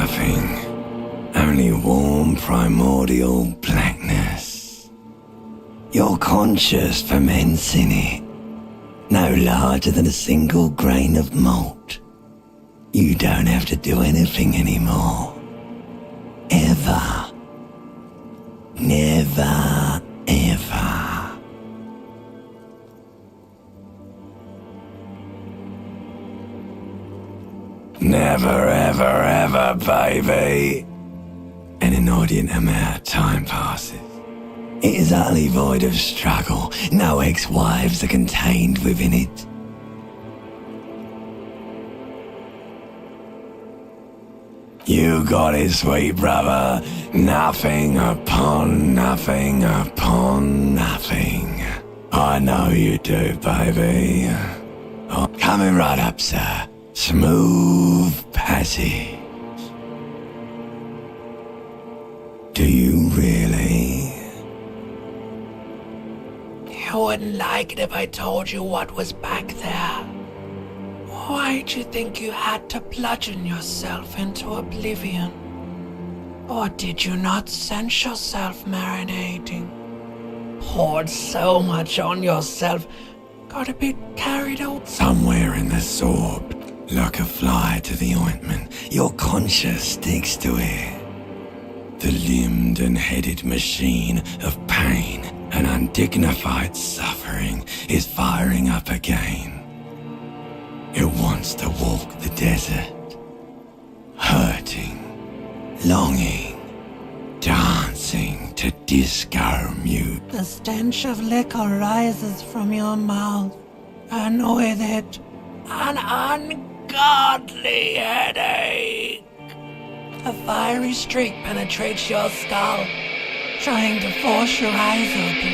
nothing. Only warm primordial blackness. You're conscious ferments in it. No larger than a single grain of malt. You don't have to do anything anymore. Ever. Never, ever. Never, ever, ever, baby. An inordinate amount of time passes. It is utterly void of struggle. No ex-wives are contained within it. You got it, sweet brother. Nothing upon nothing upon nothing. I know you do, baby. Oh, coming right up, sir. Smooth passage. Do you really? You wouldn't like it if I told you what was back there. Why'd you think you had to bludgeon yourself into oblivion? Or did you not sense yourself marinating? Poured so much on yourself, got a bit carried away. Somewhere in the sorb, like a fly to the ointment, your conscience sticks to it. The limbed and headed machine of pain and undignified suffering is firing up again. It wants to walk the desert, hurting, longing, dancing to disco music. The stench of liquor rises from your mouth, and with it, an ungodly headache. A fiery streak penetrates your skull, trying to force your eyes open.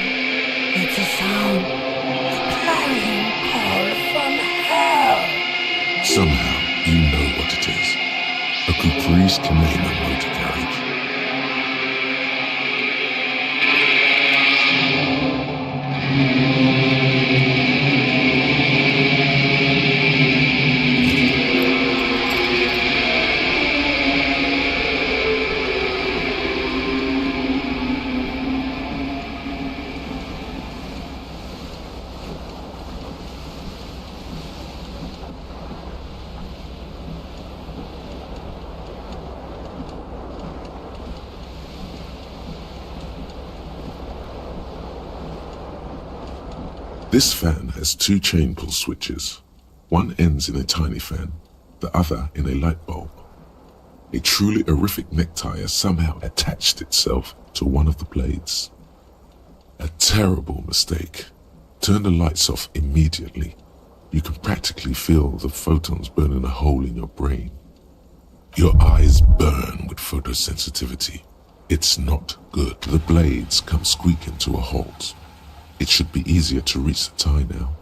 It's a sound, a clarion call from hell. Somehow, you know what it is. A caprice command a motor carriage. This fan has two chain pull switches. One ends in a tiny fan, the other in a light bulb. A truly horrific necktie has somehow attached itself to one of the blades. A terrible mistake. Turn the lights off immediately. You can practically feel the photons burning a hole in your brain. Your eyes burn with photosensitivity. It's not good. The blades come squeaking to a halt. It should be easier to reach the tie now.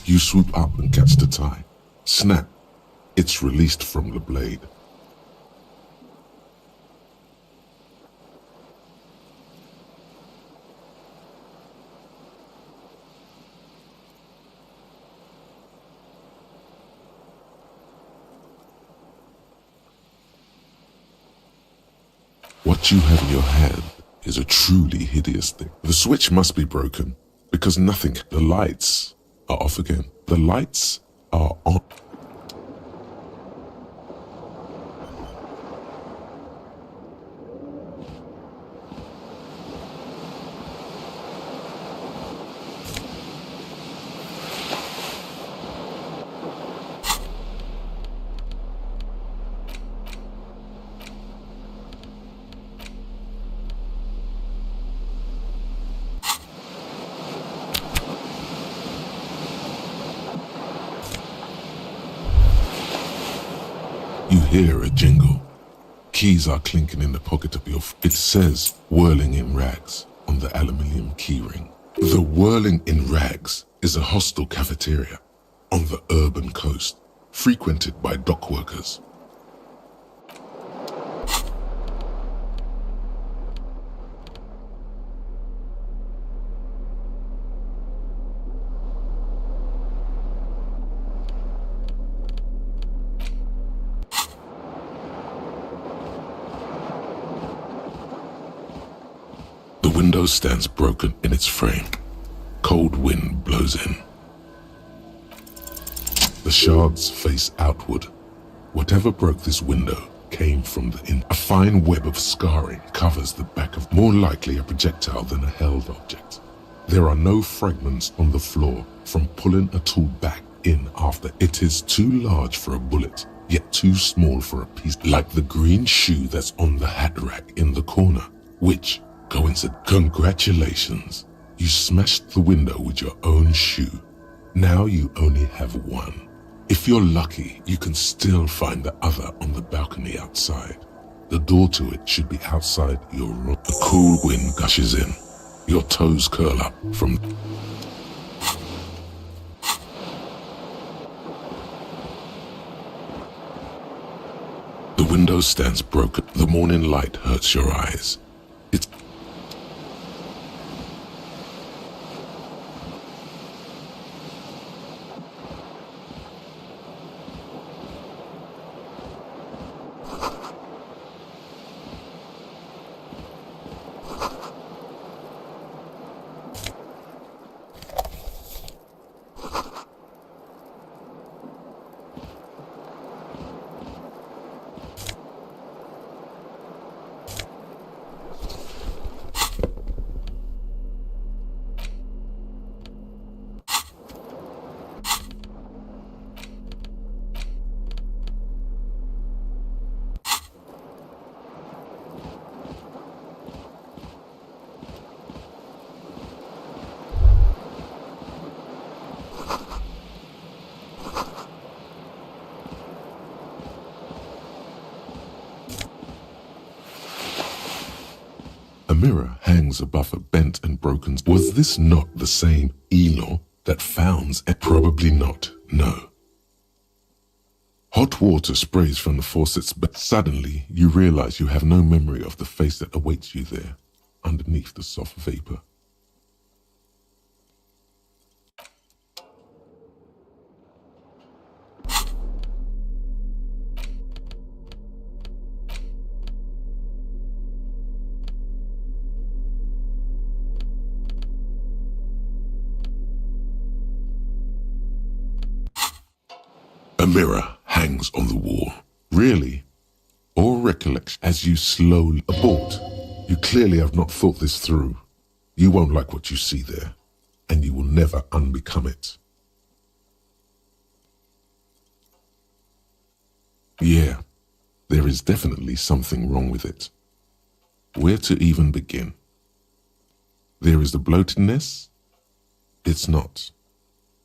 You swoop up and catch the tie. Snap. It's released from the blade. What you have in your hand is a truly hideous thing. The switch must be broken because nothing. The lights are off again. The lights are on. You hear a jingle. Keys are clinking in the pocket of your It says whirling in rags on the aluminium keyring. The whirling in rags is a hostel cafeteria on the urban coast, frequented by dock workers. window stands broken in its frame. Cold wind blows in. The shards face outward. Whatever broke this window came from the in. A fine web of scarring covers the back of more likely a projectile than a held object. There are no fragments on the floor from pulling a tool back in after. It is too large for a bullet, yet too small for a piece, like the green shoe that's on the hat rack in the corner, which, congratulations, you smashed the window with your own shoe. Now you only have one. If you're lucky, you can still find the other on the balcony outside. The door to it should be outside your room. A cool wind gushes in. Your toes curl up from... The window stands broken. The morning light hurts your eyes. It's... A mirror hangs above a bent and broken... Was this not the same Elo that founds? Probably not, no. Hot water sprays from the faucets, but suddenly you realize you have no memory of the face that awaits you there, underneath the soft vapor. A mirror hangs on the wall. Really? Or recollection as you slowly abort. You clearly have not thought this through. You won't like what you see there, and you will never unbecome it. Yeah, there is definitely something wrong with it. Where to even begin? There is the bloatedness. It's not.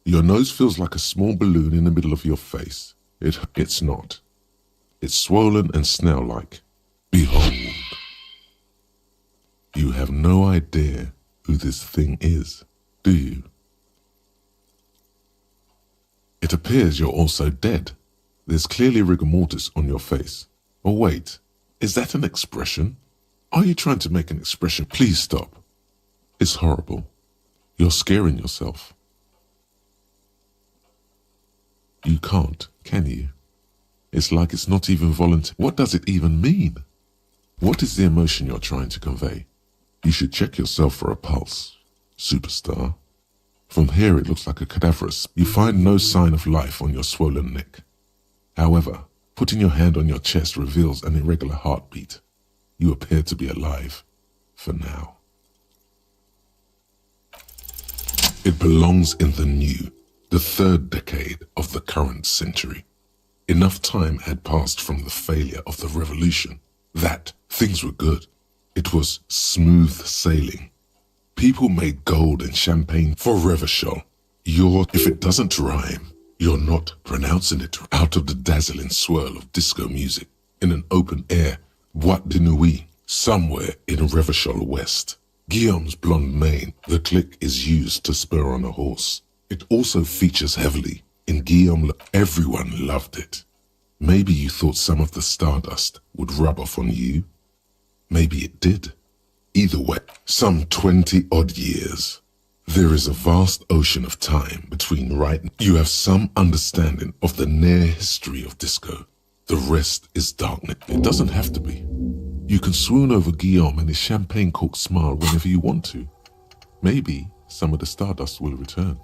Your nose feels like a small balloon in the middle of your face. It's not. It's swollen and snail-like. Behold. You have no idea who this thing is, do you? It appears you're also dead. There's clearly rigor mortis on your face. Oh wait, is that an expression? Are you trying to make an expression? Please stop. It's horrible. You're scaring yourself. You can't, can you? It's like it's not even voluntary. What does it even mean? What is the emotion you're trying to convey? You should check yourself for a pulse, superstar. From here it looks like a cadaverous. You find no sign of life on your swollen neck. However, putting your hand on your chest reveals an irregular heartbeat. You appear to be alive, for now. It belongs in the new, the third decade of the current century. Enough time had passed from the failure of the revolution that things were good. It was smooth sailing. People made gold and champagne for Revachol. If it doesn't rhyme, you're not pronouncing it. Out of the dazzling swirl of disco music, in an open air boîte de nuit, somewhere in Revachol West. Guillaume's blonde mane, the click is used to spur on a horse. It also features heavily in Guillaume. Everyone loved it. Maybe you thought some of the stardust would rub off on you. Maybe it did. Either way, some 20-odd years. There is a vast ocean of time between right now. You have some understanding of the near history of disco. The rest is darkness. It doesn't have to be. You can swoon over Guillaume and his champagne-corked smile whenever you want to. Maybe some of the stardust will return.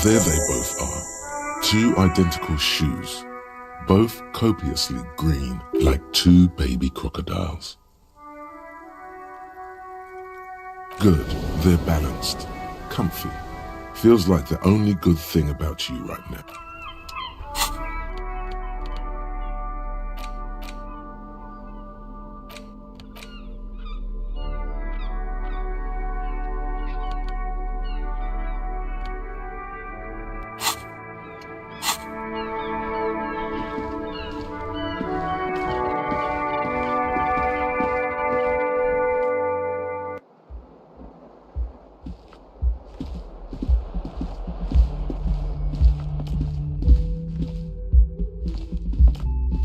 There they both are, two identical shoes, both copiously green like two baby crocodiles. Good, they're balanced, comfy. Feels like the only good thing about you right now.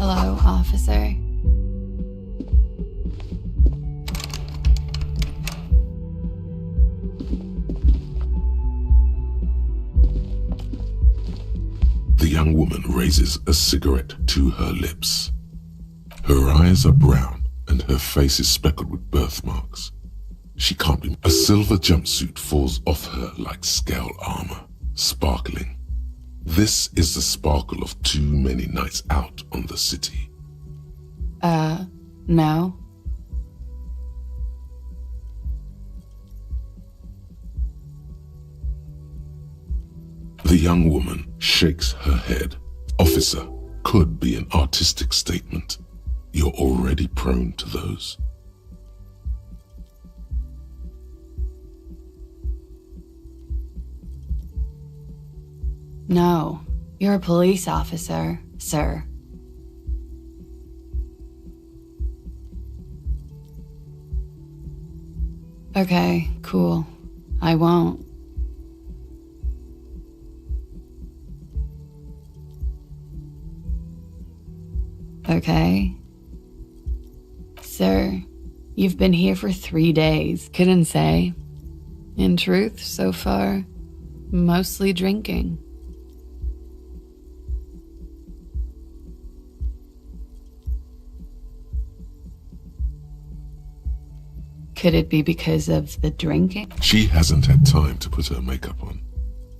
Hello, officer. The young woman raises a cigarette to her lips. Her eyes are brown and her face is speckled with birthmarks. She can't be. A silver jumpsuit falls off her like scale armor, sparkling. This is the sparkle of too many nights out on the city. No. The young woman shakes her head. Officer could be an artistic statement. You're already prone to those. No, you're a police officer, sir. Okay, cool. I won't. Okay. Sir, you've been here for 3 days. Couldn't say. In truth, so far, mostly drinking. Could it be because of the drinking? She hasn't had time to put her makeup on.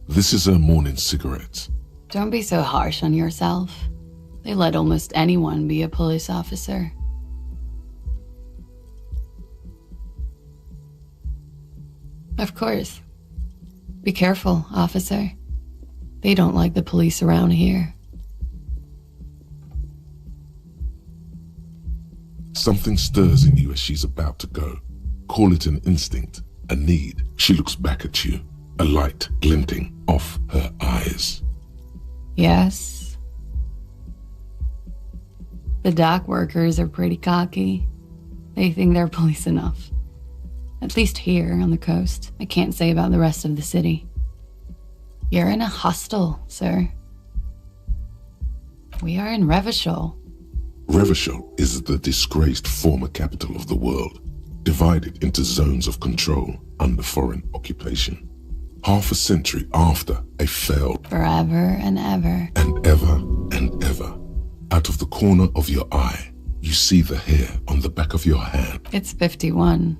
This is her morning cigarette. Don't be so harsh on yourself. They let almost anyone be a police officer. Of course. Be careful, officer. They don't like the police around here. Something stirs in you as she's about to go. Call it an instinct, a need. She looks back at you, a light glinting off her eyes. Yes. The dock workers are pretty cocky. They think they're police enough. At least here on the coast. I can't say about the rest of the city. You're in a hostel, sir. We are in Revachol. Revachol is the disgraced former capital of the world, divided into zones of control under foreign occupation. Half a century after a failed Forever and ever. and ever, out of the corner of your eye, you see the hair on the back of your hand. It's 51.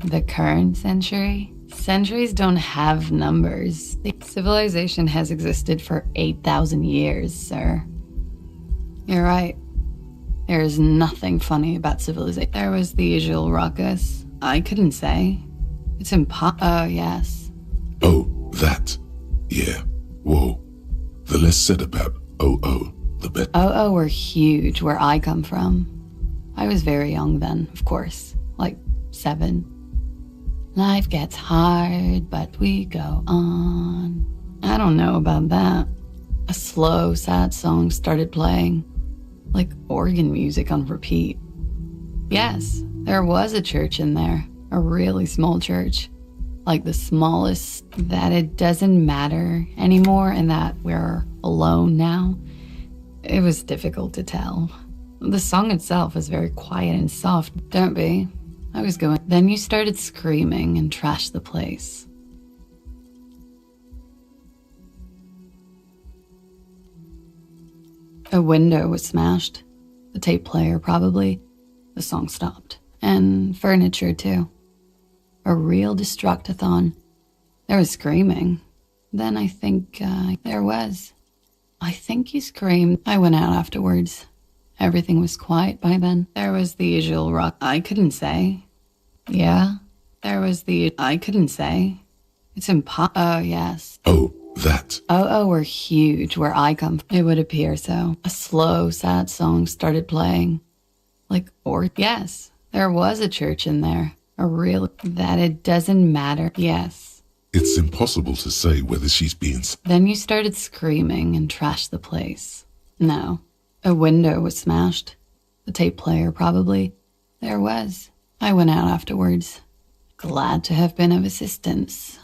The current century? Centuries don't have numbers. Civilization has existed for 8,000 years, sir. You're right. There is nothing funny about civilization. There was the usual ruckus. I couldn't say. It's oh, yes. Oh, that. Yeah. Whoa. The less said about the better. Were huge where I come from. I was very young then, of course. Like 7. Life gets hard, but we go on. I don't know about that. A slow, sad song started playing, like organ music on repeat. Yes, there was a church in there, a really small church, like the smallest, that it doesn't matter anymore and that we're alone now. It was difficult to tell. The song itself was very quiet and soft. Don't be. I was going. Then you started screaming and trashed the place. A window was smashed. The tape player, probably. The song stopped. And furniture, too. A real destructathon. There was screaming. Then I think, there was. I think you screamed. I went out afterwards. Everything was quiet by then. There was the usual rock. I couldn't say. Yeah. There was the... I couldn't say. It's oh, yes. Oh, that. Were huge where I come from. It would appear so. A slow, sad song started playing. Like, yes. There was a church in there. A real... That it doesn't matter. Yes. It's impossible to say whether she's being... Then you started screaming and trashed the place. No. A window was smashed. The tape player, probably. There was. I went out afterwards. Glad to have been of assistance.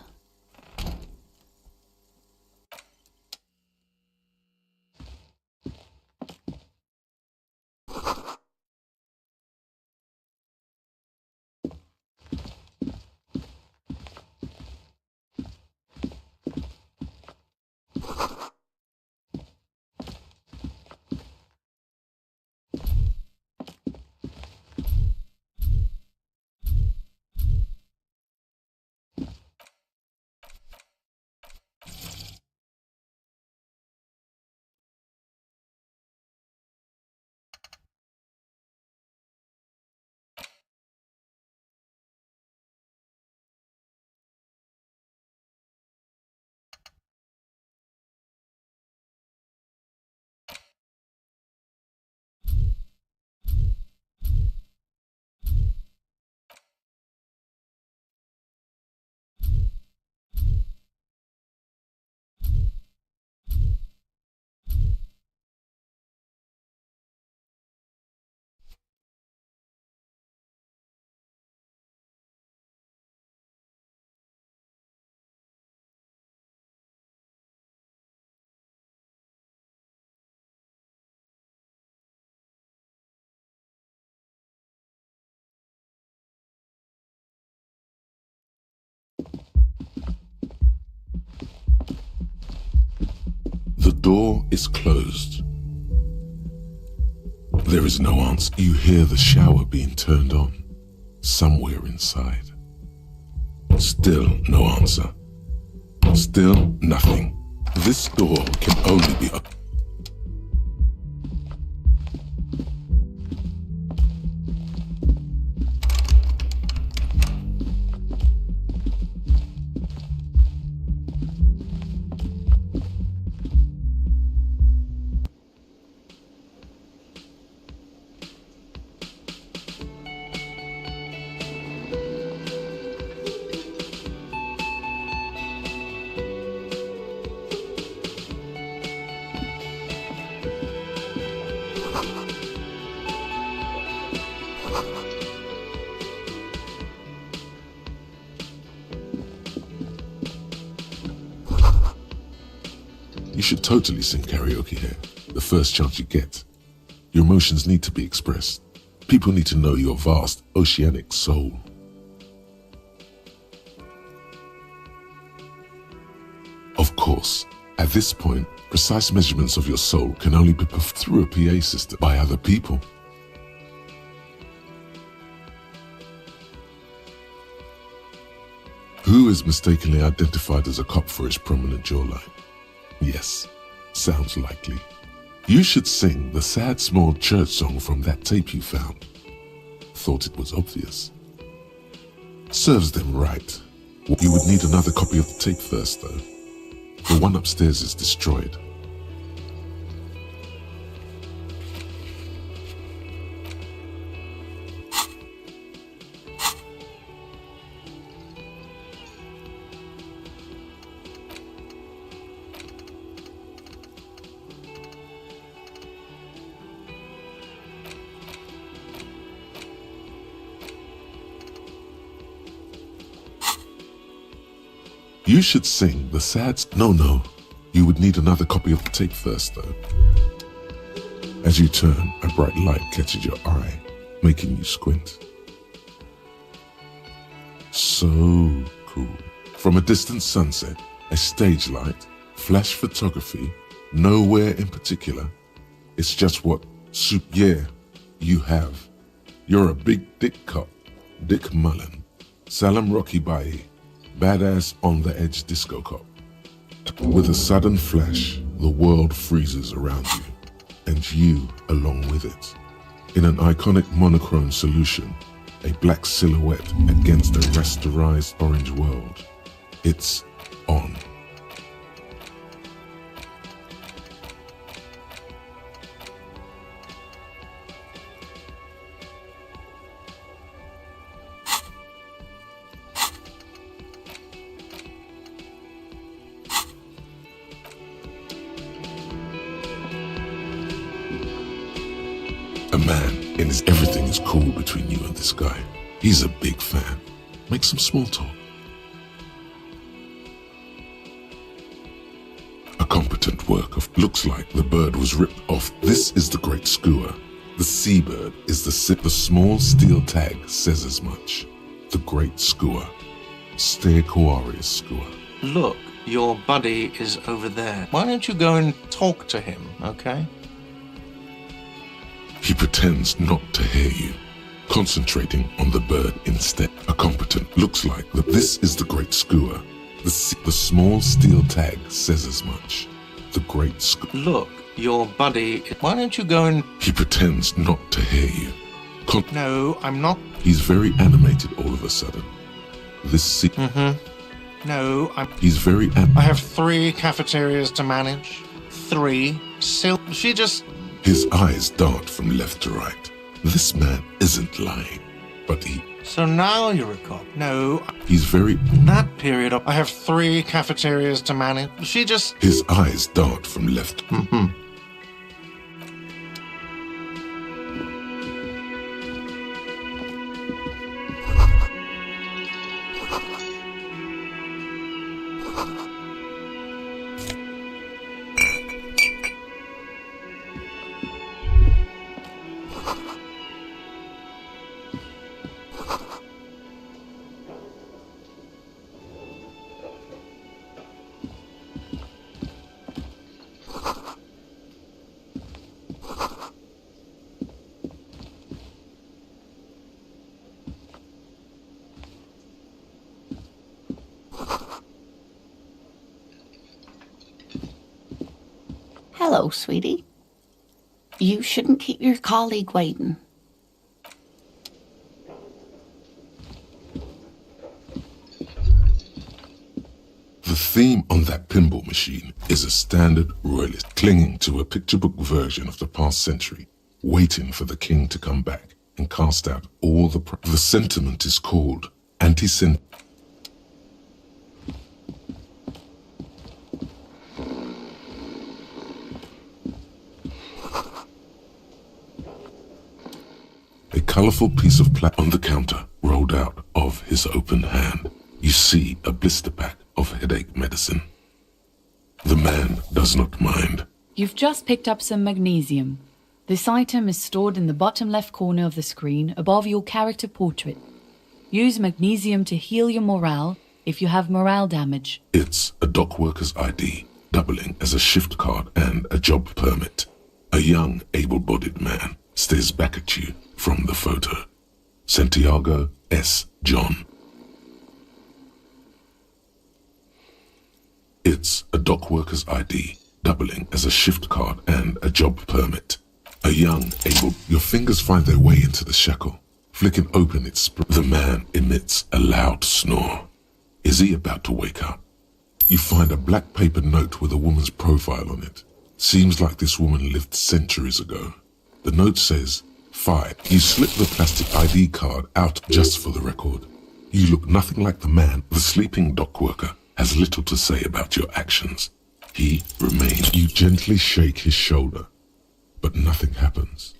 The door is closed. There is no answer. You hear the shower being turned on somewhere inside. Still no answer. Still nothing. This door can only be opened. should totally sing karaoke here, the first chance you get. Your emotions need to be expressed. People need to know your vast, oceanic soul. Of course, at this point, precise measurements of your soul can only be performed through a PA system by other people. Who is mistakenly identified as a cop for his prominent jawline? Yes, sounds likely. You should sing the sad small church song from that tape you found. Thought it was obvious. Serves them right. You would need another copy of the tape first, though. The one upstairs is destroyed. You should sing the sad... No. You would need another copy of the tape first, though. As you turn, a bright light catches your eye, making you squint. So cool. From a distant sunset, a stage light, flash photography, nowhere in particular. It's just what you have. You're a big dick cop, Dick Mullen, Salam Rocky Bayi, badass on the edge disco cop. With a sudden flash, the world freezes around you, and you along with it. In an iconic monochrome solution, a black silhouette against a rasterized orange world. It's on. A man, and everything is cool between you and this guy. He's a big fan. Make some small talk. A competent work of looks like the bird was ripped off. This is the great skua. The seabird is the small steel tag says as much. The great skua. Stegosaurus skua. Look, your buddy is over there. Why don't you go and talk to him, okay? He pretends not to hear you, concentrating on the bird instead. A competent looks like this is the great skua. The small steel tag says as much. The great skua. Look, your buddy. Why don't you go and... He pretends not to hear you. No, I'm not. He's very animated all of a sudden. No, He's very I have 3 cafeterias to manage. 3. She just... His eyes dart from left to right. This man isn't lying, but he... So now you're a cop. No. He's very... That period of... I have 3 cafeterias to manage. She just... His eyes dart from left... Hello, sweetie. You shouldn't keep your colleague waiting. The theme on that pinball machine is a standard royalist clinging to a picture book version of the past century, waiting for the king to come back and cast out all the... The sentiment is called anti-sentiment. A colorful piece of plastic on the counter rolled out of his open hand. You see a blister pack of headache medicine. The man does not mind. You've just picked up some magnesium. This item is stored in the bottom left corner of the screen above your character portrait. Use magnesium to heal your morale if you have morale damage. It's a dock worker's ID, doubling as a shift card and a job permit. A young, able-bodied man stares back at you from the photo. Santiago S. John. It's a dock worker's ID, doubling as a shift card and a job permit. A young, able... Your fingers find their way into the shackle. Flicking open its... The man emits a loud snore. Is he about to wake up? You find a black paper note with a woman's profile on it. Seems like this woman lived centuries ago. The note says, 5. You slip the plastic ID card out just for the record. You look nothing like the man. The sleeping dock worker has little to say about your actions. He remains. You gently shake his shoulder, but nothing happens.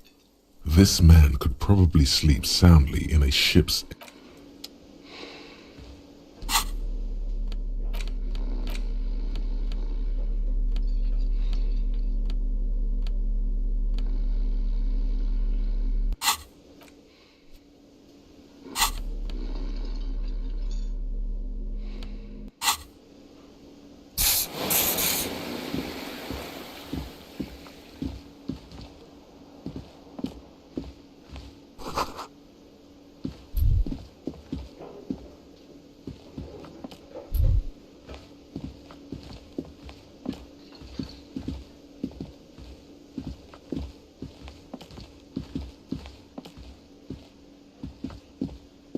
This man could probably sleep soundly in a ship's...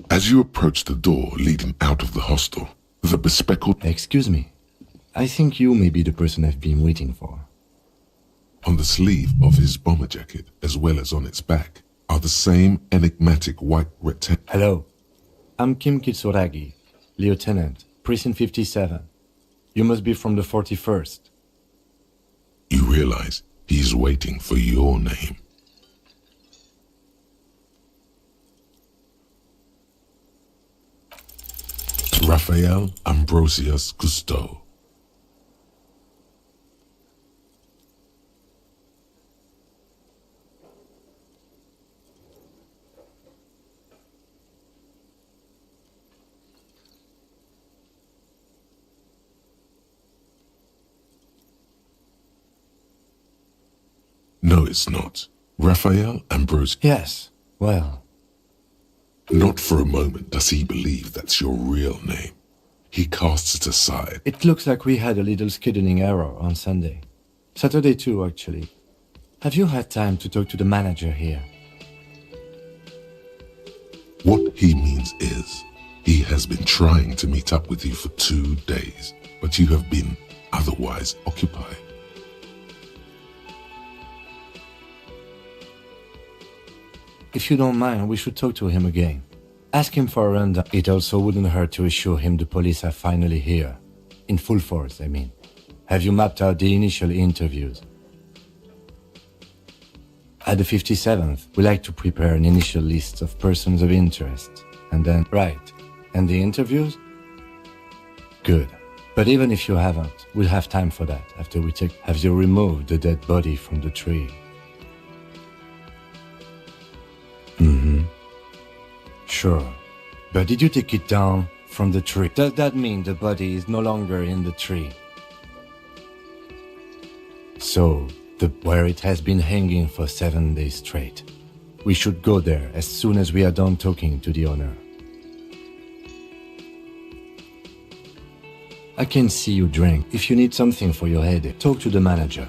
As you approach the door leading out of the hostel, the bespectacled... Excuse me. I think you may be the person I've been waiting for. On the sleeve of his bomber jacket, as well as on its back, are the same enigmatic white rectangle. Hello. I'm Kim Kitsuragi, Lieutenant, Precinct 57. You must be from the 41st. You realize he's waiting for your name. Raphael Ambrosius Cousteau. No, it's not. Raphael Ambrosius. Yes, well... Not for a moment does he believe that's your real name. He casts it aside. It looks like we had a little scheduling error on Sunday. Saturday too, actually. Have you had time to talk to the manager here? What he means is, he has been trying to meet up with you for 2 days, but you have been otherwise occupied. If you don't mind, we should talk to him again. Ask him for a rundown. It also wouldn't hurt to assure him the police are finally here. In full force, I mean. Have you mapped out the initial interviews? At the 57th, we like to prepare an initial list of persons of interest. And then... Right. And the interviews? Good. But even if you haven't, we'll have time for that after we take... Have you removed the dead body from the tree? Sure. But did you take it down from the tree? Does that mean the body is no longer in the tree? So, where it has been hanging for 7 days straight. We should go there as soon as we are done talking to the owner. I can see you drink. If you need something for your headache, talk to the manager.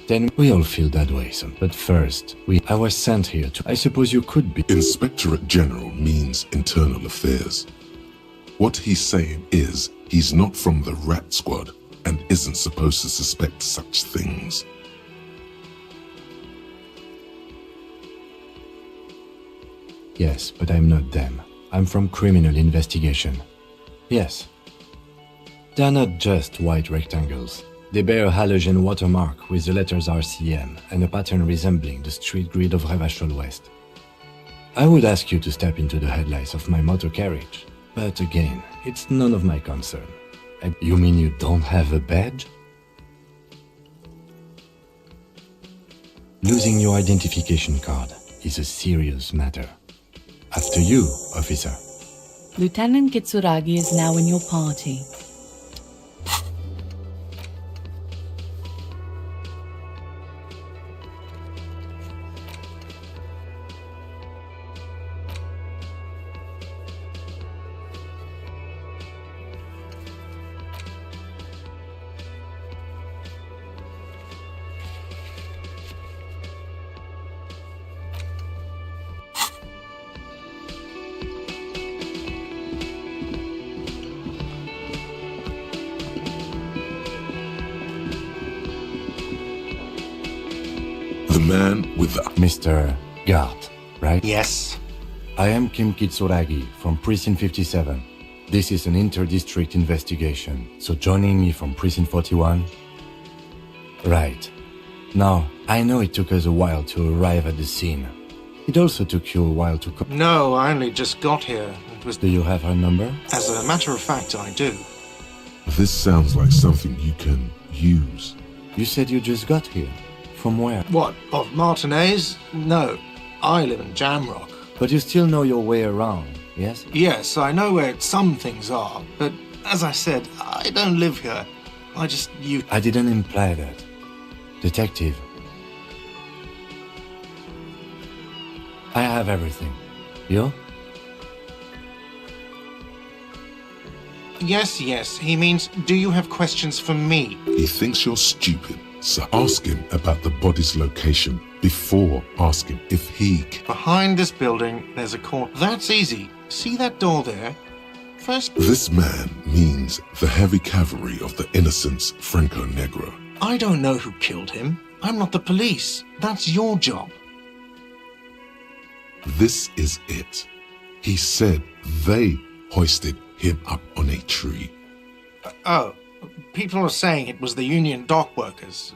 Then we all feel that way, but first, I was sent here to... I suppose you could be... Inspectorate General means internal affairs. What he's saying is, he's not from the rat squad and isn't supposed to suspect such things. Yes, but I'm not them. I'm from criminal investigation. Yes. They're not just white rectangles. They bear a halogen watermark with the letters RCM and a pattern resembling the street grid of Revachol West. I would ask you to step into the headlights of my motor carriage, but again, it's none of my concern. You mean you don't have a badge? Losing your identification card is a serious matter. After you, officer. Lieutenant Kitsuragi is now in your party. The man with the... Mr. Gart, right? Yes. I am Kim Kitsuragi from Precinct 57. This is an inter-district investigation, so joining me from Precinct 41? Right. Now, I know it took us a while to arrive at the scene. It also took you a while to come. No, I only just got here. It was... Do you have her number? As a matter of fact, I do. This sounds like something you can use. You said you just got here. From where? What, of Martinez? No, I live in Jamrock. But you still know your way around, yes? Yes, I know where some things are, but as I said, I don't live here. I didn't imply that. Detective. I have everything. You? Yes, he means, do you have questions for me? He thinks you're stupid, so ask him about the body's location before asking if he can. Behind this building, there's a court. That's easy. See that door there? First... This man means the heavy cavalry of the innocents Franco Negro. I don't know who killed him. I'm not the police. That's your job. This is it. He said they hoisted him up on a tree. Oh, people are saying it was the union dock workers.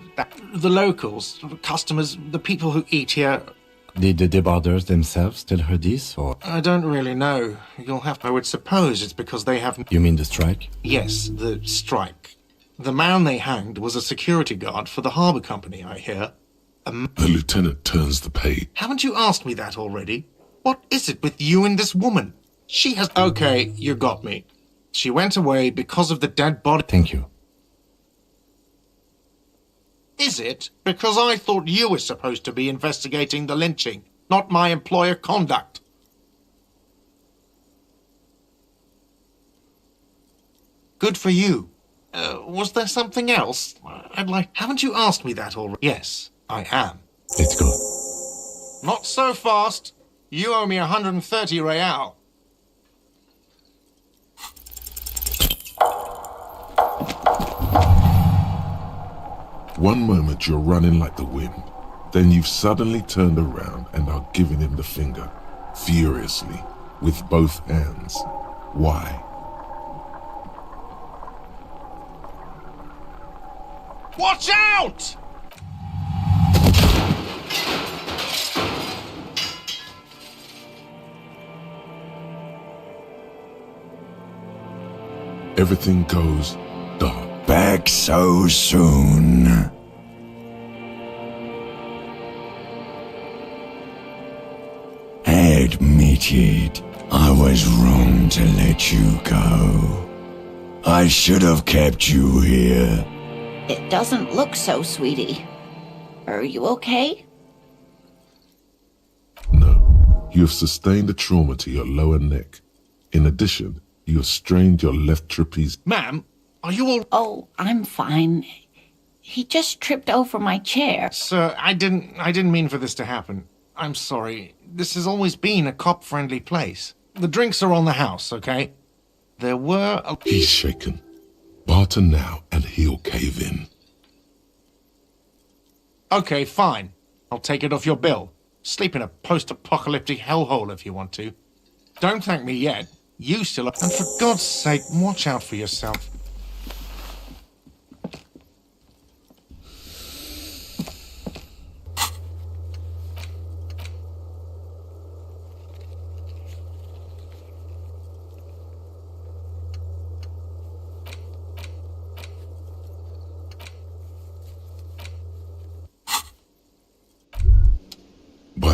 The locals, customers, the people who eat here. Did the deboarders themselves tell her this, or...? I don't really know. You'll have to... I would suppose it's because they have... You mean the strike? Yes, the strike. The man they hanged was a security guard for the harbour company, I hear. The lieutenant turns the page. Haven't you asked me that already? What is it with you and this woman? She has... Okay, you got me. She went away because of the dead body... Thank you. Is it? Because I thought you were supposed to be investigating the lynching, not my employer conduct. Good for you. Was there something else? Haven't you asked me that already? Yes, I am. Let's go. Not so fast. You owe me 130 real. One moment you're running like the wind, then you've suddenly turned around and are giving him the finger, furiously, with both hands. Why? Watch out! Everything goes dark. Back so soon. Admit it, I was wrong to let you go. I should have kept you here. It doesn't look so, sweetie. Are you okay? No, you have sustained a trauma to your lower neck. In addition, you have strained your left trapeze. Ma'am, are you all... Oh, I'm fine. He just tripped over my chair. Sir, I didn't mean for this to happen. I'm sorry. This has always been a cop-friendly place. The drinks are on the house, okay? There were a... He's shaken. Barter now and he'll cave in. Okay, fine. I'll take it off your bill. Sleep in a post-apocalyptic hellhole if you want to. Don't thank me yet. You still are... And for God's sake, watch out for yourself.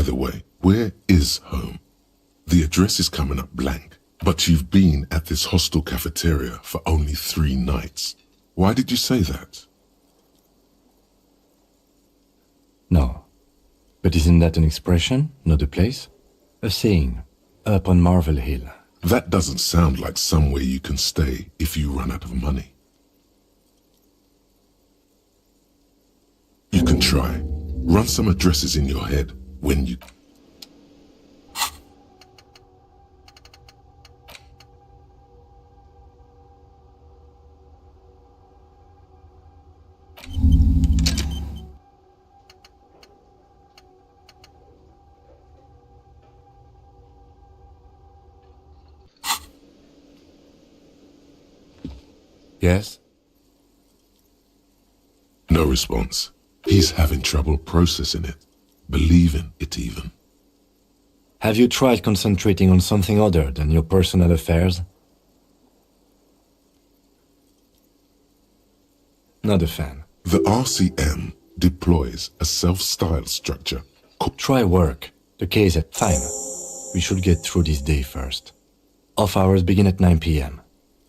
the way, where is home? The address is coming up blank, but you've been at this hostel cafeteria for only 3 nights. Why did you say that? No. But isn't that an expression, not a place? A saying, up on Marvel Hill. That doesn't sound like somewhere you can stay if you run out of money. You can try. Run some addresses in your head when you... Yes? No response. He's having trouble processing it, believing it even. Have you tried concentrating on something other than your personal affairs? Not a fan. The RCM deploys a self-styled structure. Try work. The case at... Fine. We should get through this day first. Off hours begin at 9 p.m.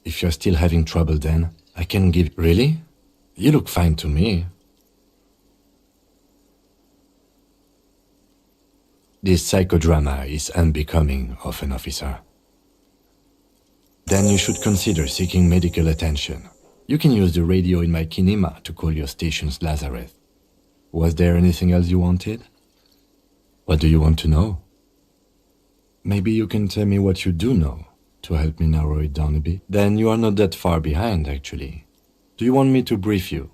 If you're still having trouble then, I can give... Really? You look fine to me. This psychodrama is unbecoming of an officer. Then you should consider seeking medical attention. You can use the radio in my kinema to call your station's Lazareth. Was there anything else you wanted? What do you want to know? Maybe you can tell me what you do know, to help me narrow it down a bit. Then you are not that far behind, actually. Do you want me to brief you?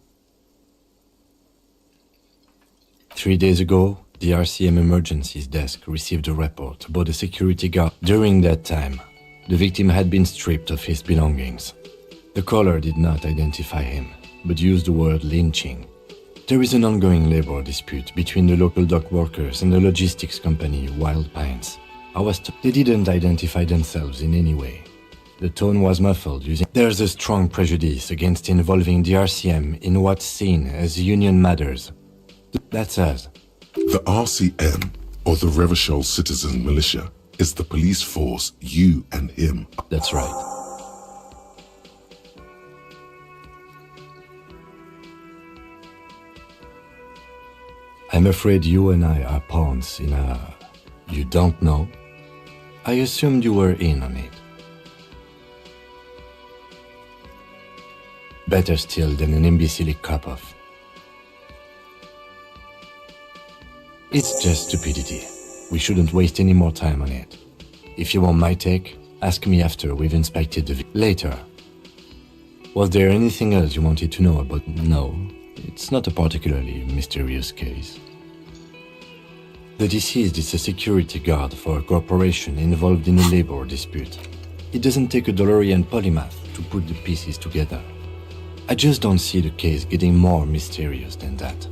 3 days ago, the RCM Emergencies Desk received a report about a security guard. During that time, the victim had been stripped of his belongings. The caller did not identify him, but used the word lynching. There is an ongoing labor dispute between the local dock workers and the logistics company Wild Pines. They didn't identify themselves in any way. The tone was muffled using... There's a strong prejudice against involving the RCM in what's seen as union matters. That's us. The RCM, or the Revachol Citizen Militia, is the police force you and him... That's right. I'm afraid you and I are pawns in a... You don't know? I assumed you were in on it. Better still than an imbecilic cop-off. It's just stupidity. We shouldn't waste any more time on it. If you want my take, ask me after we've inspected the... Later. Was there anything else you wanted to know about... No, it's not a particularly mysterious case. The deceased is a security guard for a corporation involved in a labor dispute. It doesn't take a DeLorean polymath to put the pieces together. I just don't see the case getting more mysterious than that.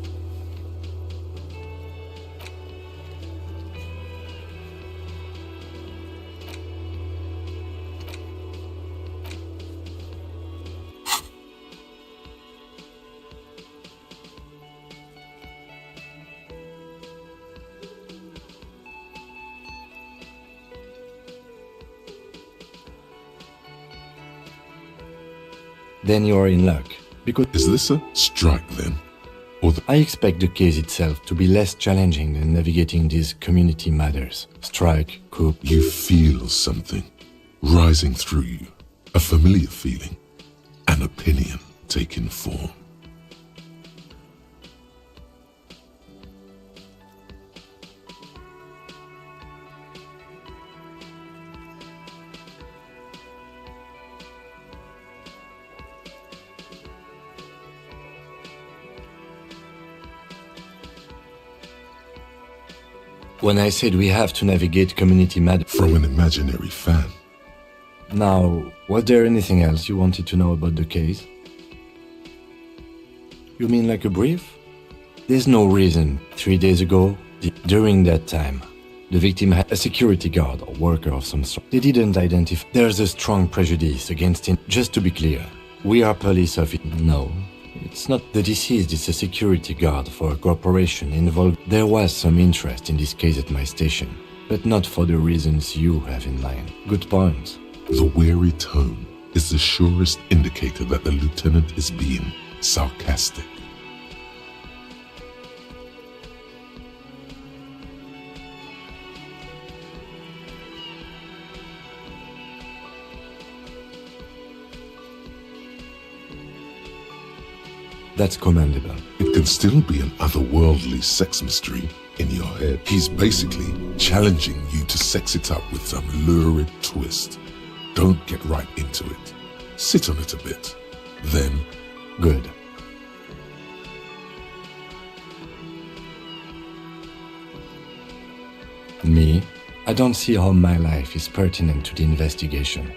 Then you are in luck, because... Is this a strike then? Or the... I expect the case itself to be less challenging than navigating these community matters. Strike, coup... You feel something rising through you, a familiar feeling, an opinion taking form. When I said we have to navigate community matters... From an imaginary fan. Now, was there anything else you wanted to know about the case? You mean like a brief? There's no reason. 3 days ago, during that time, the victim had a security guard or worker of some sort. They didn't identify... There's a strong prejudice against him. Just to be clear, we are police officers. No, It's not the deceased, it's a security guard for a corporation involved. There was some interest in this case at my station, but not for the reasons you have in mind. Good point. The weary tone is the surest indicator that the lieutenant is being sarcastic. That's commendable. It can still be an otherworldly sex mystery in your head. He's basically challenging you to sex it up with some lurid twist. Don't get right into it. Sit on it a bit. Then, Good. Me? I don't see how my life is pertinent to the investigation.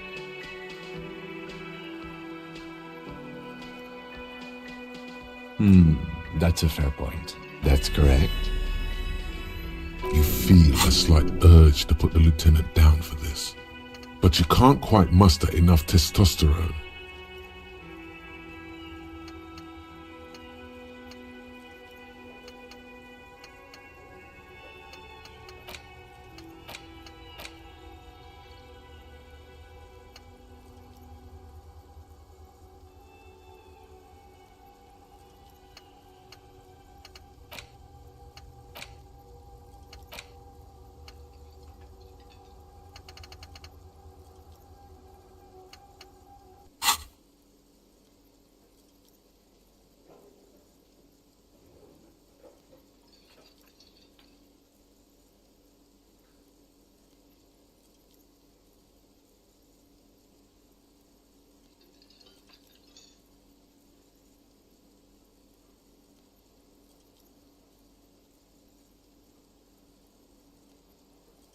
That's a fair point. That's correct. you feel a slight urge to put the lieutenant down for this, but you can't quite muster enough testosterone.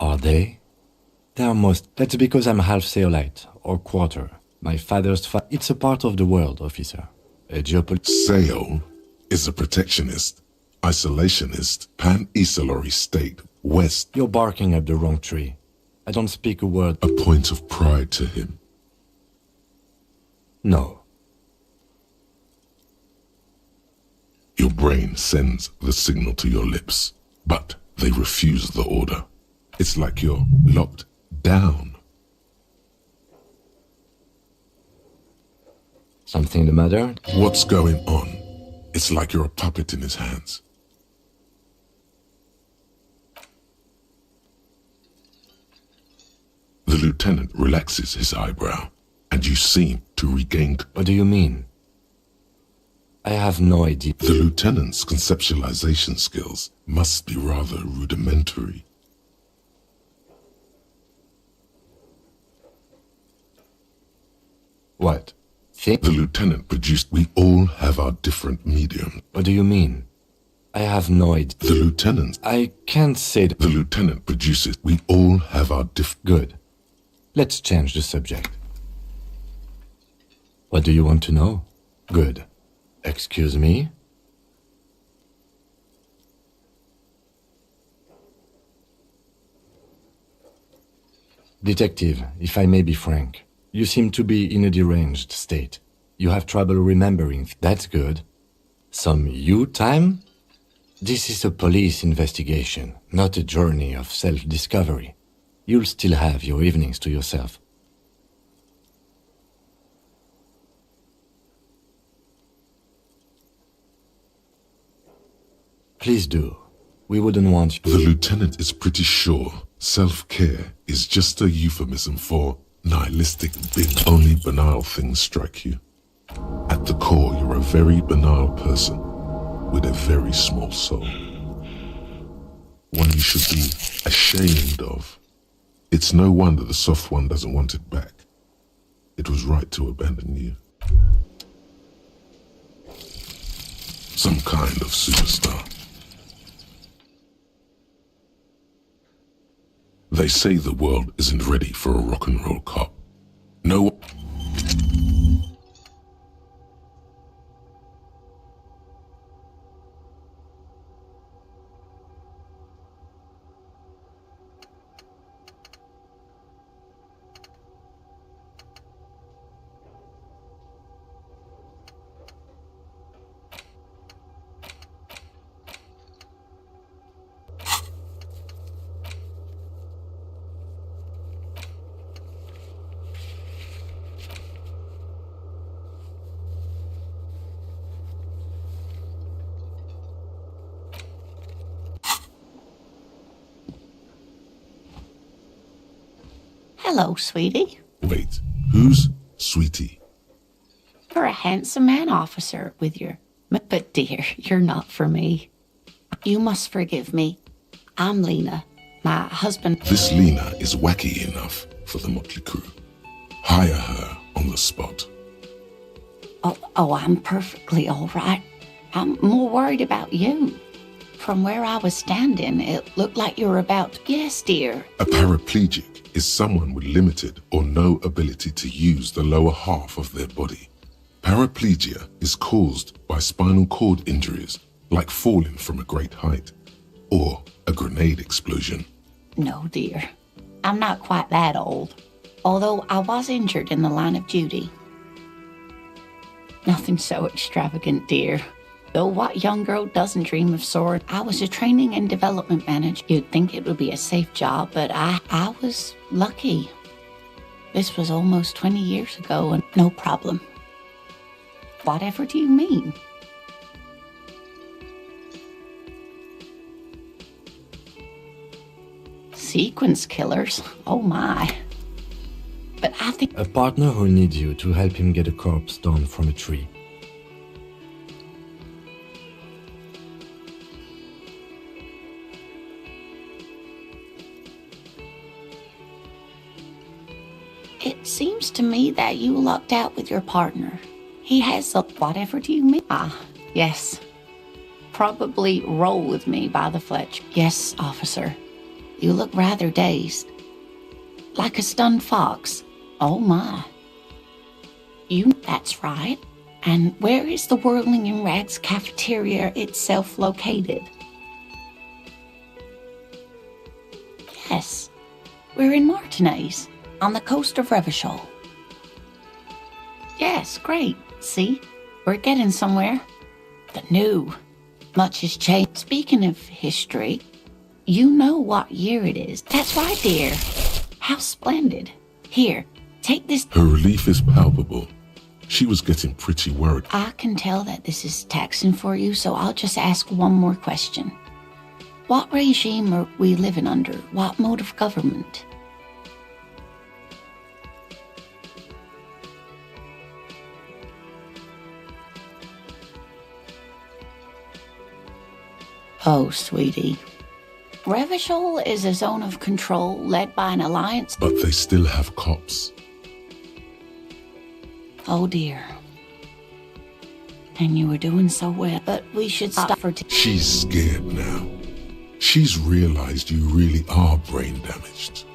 Are they? They are most. That's because I'm half Seolite, or quarter. My father's it's a part of the world, officer. A Seol is a protectionist, isolationist, pan-Isolari state, west. You're barking up the wrong tree. I don't speak a word. A point of pride to him. No. Your brain sends the signal to your lips, but they refuse the order. It's like you're locked down. Something the matter? What's going on? It's like you're a puppet in his hands. The lieutenant relaxes his eyebrow, and you seem to regain... What do you mean? I have no idea. The lieutenant's conceptualization skills must be rather rudimentary. What? The lieutenant produced... We all have our different mediums. What do you mean? I have no idea. The lieutenant... I can't say that... The lieutenant produces... We all have our Good. Let's change the subject. What do you want to know? Good. Excuse me? Detective, if I may be frank, you seem to be in a deranged state. You have trouble remembering. That's good. Some you time? This is a police investigation, not a journey of self-discovery. You'll still have your evenings to yourself. Please do. We wouldn't want you. The lieutenant is pretty sure self-care is just a euphemism for nihilistic big. Only banal things strike you. At the core, you're a very banal person with a very small soul. One you should be ashamed of. It's no wonder the soft one doesn't want it back. It was right to abandon you. Some kind of superstar. They say the world isn't ready for a rock and roll cop. No. Hello, sweetie. Wait, who's Sweetie? You're a handsome man, officer, with your... But dear, you're not for me. You must forgive me. I'm Lena. My husband... This Lena is wacky enough for the motley crew. Hire her on the spot. Oh, I'm perfectly all right. I'm more worried about you. From where I was standing, it looked like you were about... Yes, dear. A paraplegic is someone with limited or no ability to use the lower half of their body. Paraplegia is caused by spinal cord injuries, like falling from a great height, or a grenade explosion. No, dear. I'm not quite that old, although I was injured in the line of duty. Nothing so extravagant, dear. Though what young girl doesn't dream of soaring? I was a training and development manager. You'd think it would be a safe job, but I was lucky. This was almost 20 years ago, and no problem. Whatever do you mean? Sequence killers? Oh my. But I think... A partner who needs you to help him get a corpse down from a tree. It seems to me that you lucked out with your partner. He has a... Whatever do you mean? Ah, yes. Probably roll with me by the Fletch. Yes, officer. You look rather dazed. Like a stunned fox. Oh my. That's right. And where is the Whirling in Rags cafeteria itself located? Yes. We're in Martinez, on the coast of Revachol. Yes, great. See? We're getting somewhere. The new. Much has changed. Speaking of history, you know what year it is. That's right, dear. How splendid. Here, take this. Her relief is palpable. She was getting pretty worried. I can tell that this is taxing for you, so I'll just ask one more question. What regime are we living under? What mode of government? Oh, sweetie. Revachol is a zone of control led by an alliance. But they still have cops. Oh, dear. And you were doing so well, but we should stop for... She's scared now. She's realized you really are brain damaged.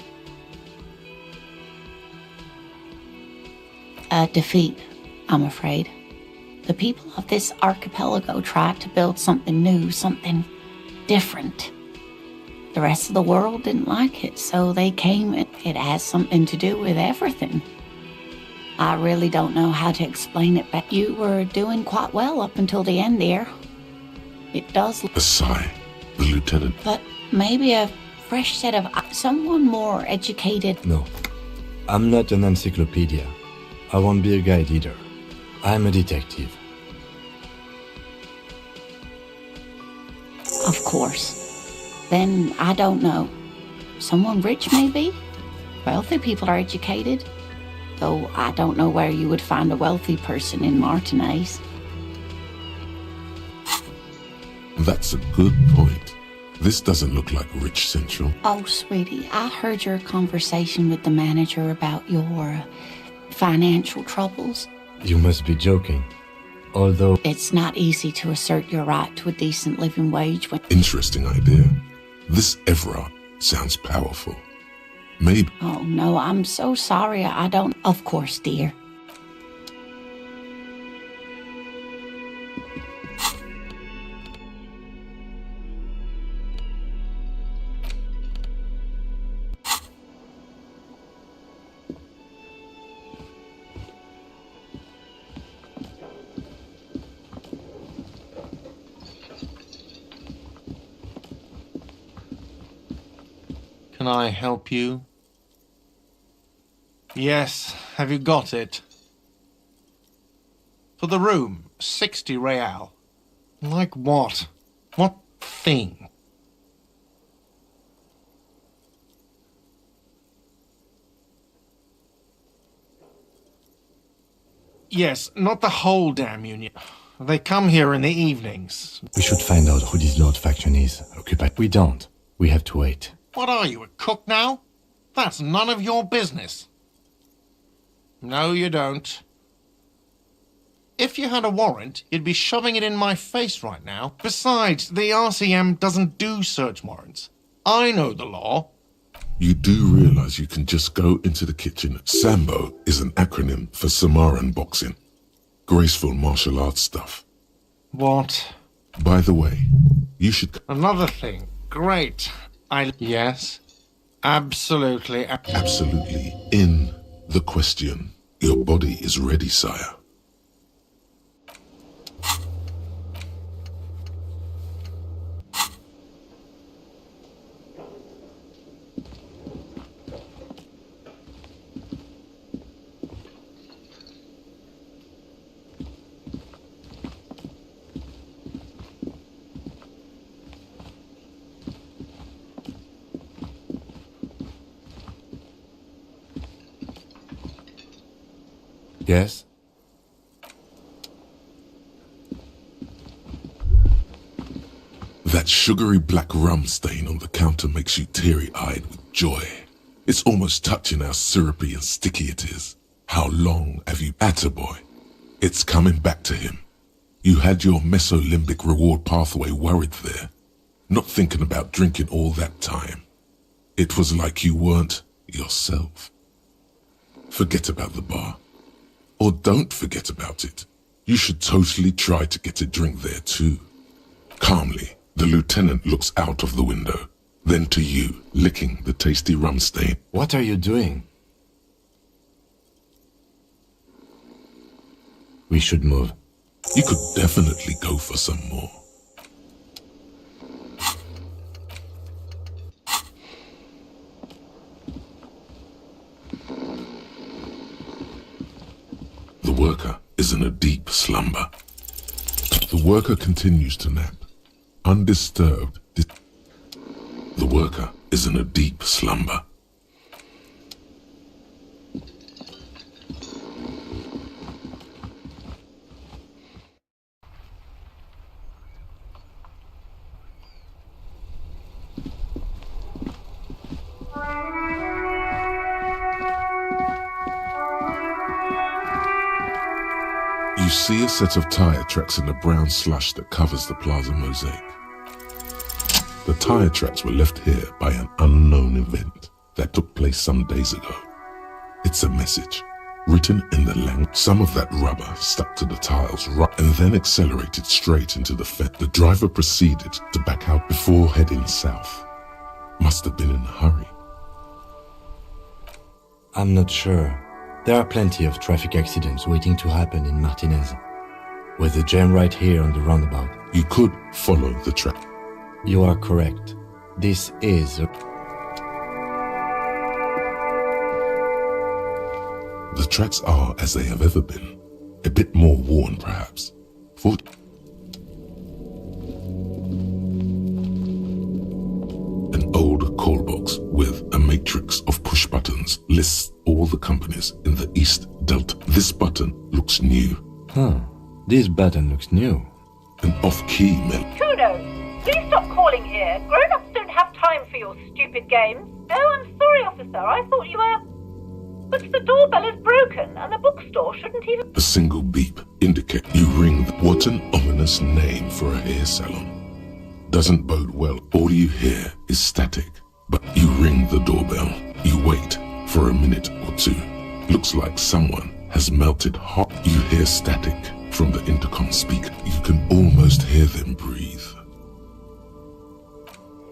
A defeat, I'm afraid. The people of this archipelago tried to build something new, something different. The rest of the world didn't like it, so they came. It has something to do with everything. I really don't know how to explain it, but you were doing quite well up until the end there. It does... A sigh. The lieutenant... But maybe a fresh set of... someone more educated... No. I'm not an encyclopedia. I won't be a guide either. I'm a detective. Of course. Then, I don't know. Someone rich, maybe? Wealthy people are educated. Though I don't know where you would find a wealthy person in Martinez. That's a good point. This doesn't look like Rich Central. Oh, sweetie, I heard your conversation with the manager about your financial troubles. You must be joking. Although... It's not easy to assert your right to a decent living wage when... Interesting idea. This Everard sounds powerful. Maybe... Oh, no, I'm so sorry. I don't... Of course, dear. Can I help you? Yes, have you got it? For the room, 60 real. Like what? What thing? Yes, not the whole damn union. They come here in the evenings. We should find out who this Lord faction is. Occupied. We don't. We have to wait. What are you, a cook now? That's none of your business. No, you don't. If you had a warrant, you'd be shoving it in my face right now. Besides, the RCM doesn't do search warrants. I know the law. You do realize you can just go into the kitchen. Sambo is an acronym for Samoan boxing. Graceful martial arts stuff. What? By the way, you should... Another thing. Great. Yes? Absolutely. Absolutely. In the question. Your body is ready, sire. Yes? That sugary black rum stain on the counter makes you teary-eyed with joy. It's almost touching how syrupy and sticky it is. How long have you... Attaboy. It's coming back to him. You had your mesolimbic reward pathway worried there, not thinking about drinking all that time. It was like you weren't yourself. Forget about the bar. Or don't forget about it. You should totally try to get a drink there too. Calmly, the lieutenant looks out of the window, then to you, licking the tasty rum stain. What are you doing? We should move. You could definitely go for some more. The worker is in a deep slumber. The worker continues to nap, undisturbed. The worker is in a deep slumber. You see a set of tire tracks in the brown slush that covers the plaza mosaic. The tire tracks were left here by an unknown event that took place some days ago. It's a message, written in the language. Some of that rubber stuck to the tiles and then accelerated straight into the fence. The driver proceeded to back out before heading south. Must have been in a hurry. I'm not sure. There are plenty of traffic accidents waiting to happen in Martinez. With the jam right here on the roundabout. You could follow the track. You are correct. This is a... The tracks are as they have ever been. A bit more worn, perhaps. An old call box with a matrix of push buttons lists all the companies in the East Delta. This button looks new. Huh. This button looks new. An off-key menu. Kudos! Please stop calling here. Grown-ups don't have time for your stupid games. Oh, I'm sorry, officer. I thought you were... But the doorbell is broken, and the bookstore shouldn't even... A single beep indicates you ring. What an ominous name for a hair salon. Doesn't bode well. All you hear is static. But you ring the doorbell. You wait for a minute or two. Looks like someone has melted hot. You hear static from the intercom speaker. You can almost hear them breathe.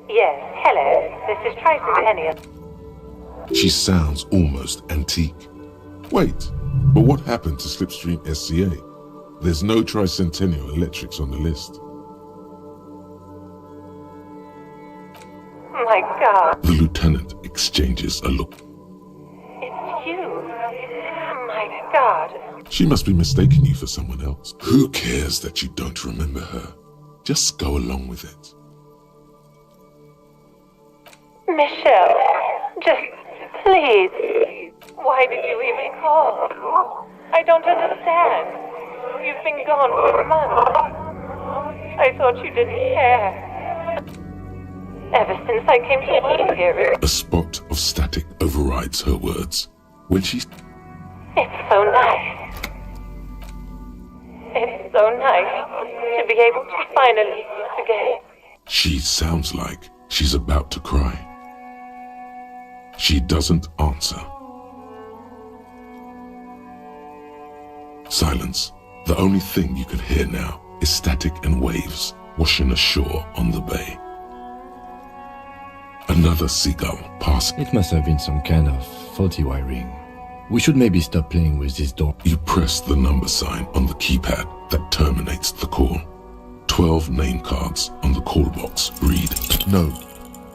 Yes, hello. This is Tracy Penny. She sounds almost antique. Wait, but what happened to Slipstream SCA? There's no Tricentennial Electrics on the list. My God. The lieutenant exchanges a look. It's you. My God. She must be mistaking you for someone else. Who cares that you don't remember her? Just go along with it. Michelle, just please. Why did you even call? I don't understand. You've been gone for months. I thought you didn't care. Ever since I came to live here, A spot of static overrides her words. When she... it's so nice. It's so nice to be able to finally use again. She sounds like she's about to cry. She doesn't answer. Silence. The only thing you can hear now is static and waves washing ashore on the bay. Another seagull passes. It must have been some kind of faulty wiring. We should maybe stop playing with this door. You press the number sign on the keypad that terminates the call. 12 name cards on the call box read. No,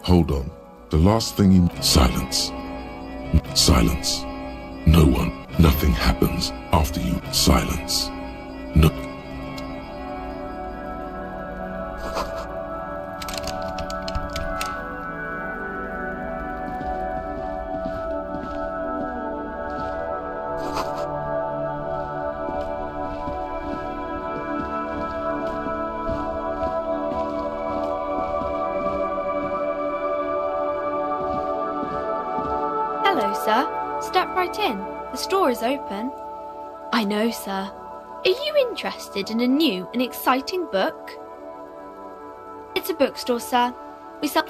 hold on. The last thing you... Silence. Silence. No one. Nothing happens after you. Silence. No. Hello, sir. Step right in. The store is open. I know, sir. Are you interested in a new and exciting book? It's a bookstore, sir. We sell...